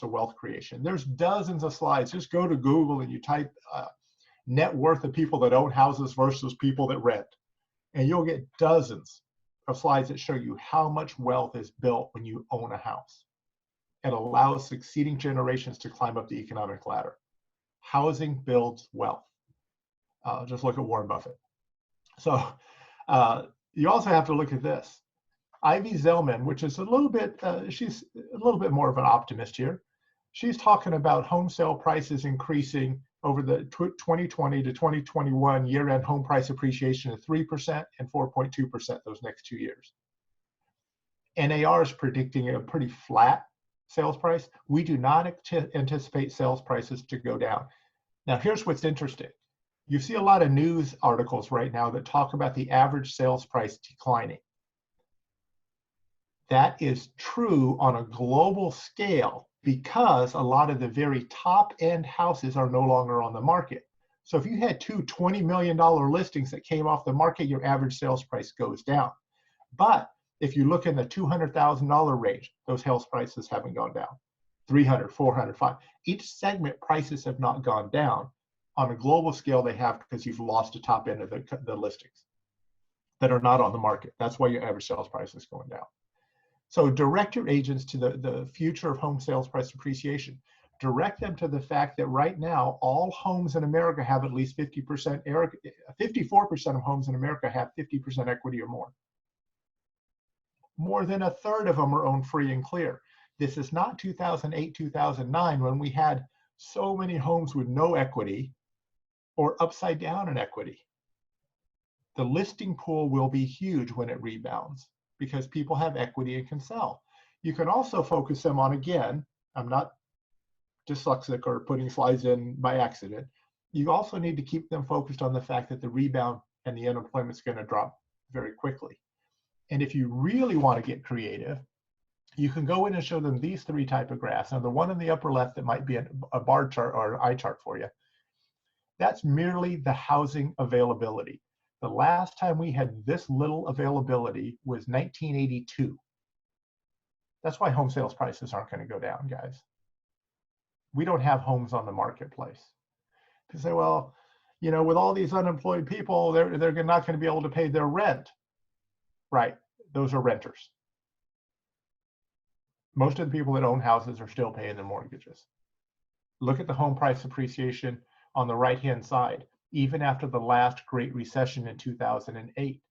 of wealth creation. There's dozens of slides. Just go to Google and you type net worth of people that own houses versus people that rent. And you'll get dozens of slides that show you how much wealth is built when you own a house. It allows succeeding generations to climb up the economic ladder. Housing builds wealth. Just look at Warren Buffett. So you also have to look at this. Ivy Zellman, which is a little bit, she's a little bit more of an optimist here. She's talking about home sale prices increasing over the 2020 to 2021 year-end home price appreciation of 3% and 4.2% those next 2 years. NAR is predicting a pretty flat sales price. We do not anticipate sales prices to go down. Now, here's what's interesting. You see a lot of news articles right now that talk about the average sales price declining. That is true on a global scale because a lot of the very top-end houses are no longer on the market. So if you had two $20 million listings that came off the market, your average sales price goes down. But if you look in the $200,000 range, those house prices haven't gone down. 300, 400, 500. Each segment prices have not gone down. On a global scale, they have, because you've lost the top end of the listings that are not on the market. That's why your average sales price is going down. So direct your agents to the future of home sales price appreciation. Direct them to the fact that right now, all homes in America have at least 50%, 54% of homes in America have 50% equity or more. More than a third of them are owned free and clear. This is not 2008, 2009, when we had so many homes with no equity or upside down in equity. The listing pool will be huge when it rebounds because people have equity and can sell. You can also focus them on, again, I'm not dyslexic or putting slides in by accident. You also need to keep them focused on the fact that the rebound and the unemployment is going to drop very quickly. And if you really want to get creative, you can go in and show them these three type of graphs. Now, the one in the upper left that might be a bar chart or an eye chart for you, that's merely the housing availability. The last time we had this little availability was 1982. That's why home sales prices aren't going to go down, guys. We don't have homes on the marketplace. You say, well, you know, with all these unemployed people, they're not going to be able to pay their rent. Right, those are renters. Most of the people that own houses are still paying their mortgages. Look at the home price appreciation on the right-hand side, even after the last Great Recession in 2008.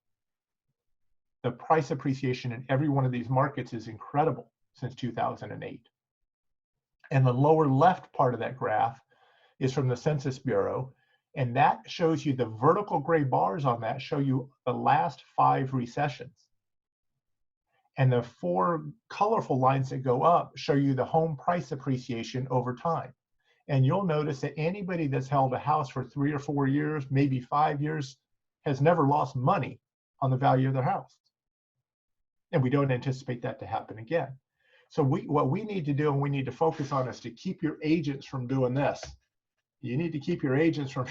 The price appreciation in every one of these markets is incredible since 2008. And the lower left part of that graph is from the Census Bureau, and that shows you the vertical gray bars on that show you the last 5 recessions. And the 4 colorful lines that go up show you the home price appreciation over time. And you'll notice that anybody that's held a house for 3 or 4 years, maybe 5 years, has never lost money on the value of their house. And we don't anticipate that to happen again. So what we need to do and we need to focus on is to keep your agents from doing this. You need to keep your agents from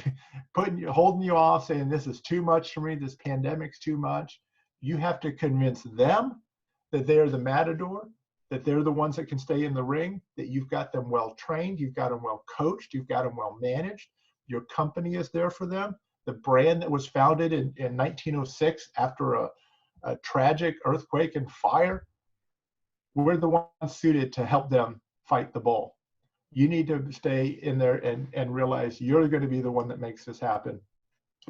holding you off, saying this is too much for me, this pandemic's too much. You have to convince them that they're the matador, that they're the ones that can stay in the ring, that you've got them well trained, you've got them well coached, you've got them well managed, your company is there for them. The brand that was founded in 1906 after a tragic earthquake and fire, we're the ones suited to help them fight the bull. You need to stay in there and realize you're going to be the one that makes this happen,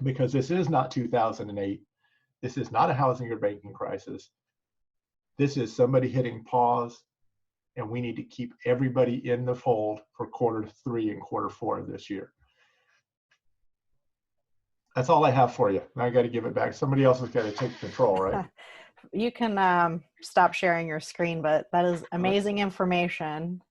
because this is not 2008. This is not a housing or banking crisis. This is somebody hitting pause, and we need to keep everybody in the fold for Q3 and Q4 of this year. That's all I have for you. Now I got to give it back. Somebody else has got to take control, right? You can stop sharing your screen, but that is amazing information.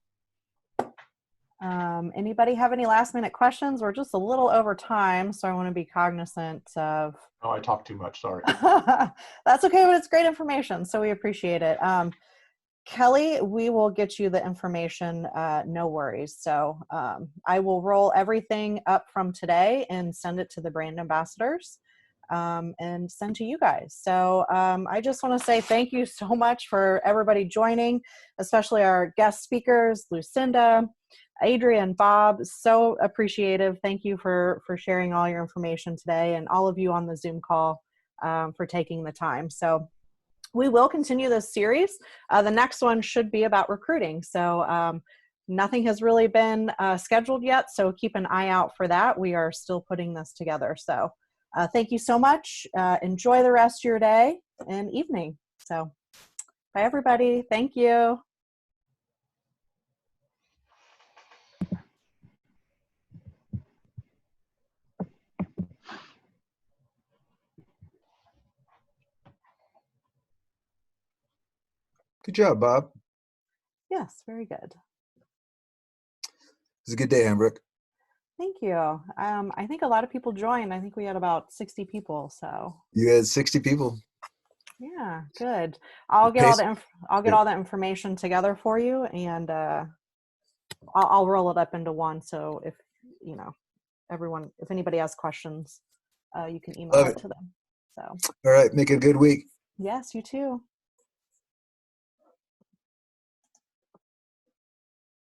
Anybody have any last minute questions? We're just a little over time, so I want to be cognizant of. Oh, I talk too much, sorry. That's okay, but it's great information, so we appreciate it. Kelly, we will get you the information, no worries. So I will roll everything up from today and send it to the brand ambassadors and send to you guys. So I just want to say thank you so much for everybody joining, especially our guest speakers, Lucinda, Adria, and Bob. So appreciative. Thank you for sharing all your information today, and all of you on the Zoom call for taking the time. So we will continue this series. The next one should be about recruiting. So nothing has really been scheduled yet, so keep an eye out for that. We are still putting this together. So thank you so much. Enjoy the rest of your day and evening. So bye, everybody. Thank you. Good job, Bob. Yes, very good. It was a good day, Hambrick. Thank you. I think a lot of people joined. I think we had about 60 people. So You had 60 people. yeah, good. I'll get all the information together for you, and I'll roll it up into one. So if if anybody has questions, you can email it to them. So all right, make it a good week. yes, you too.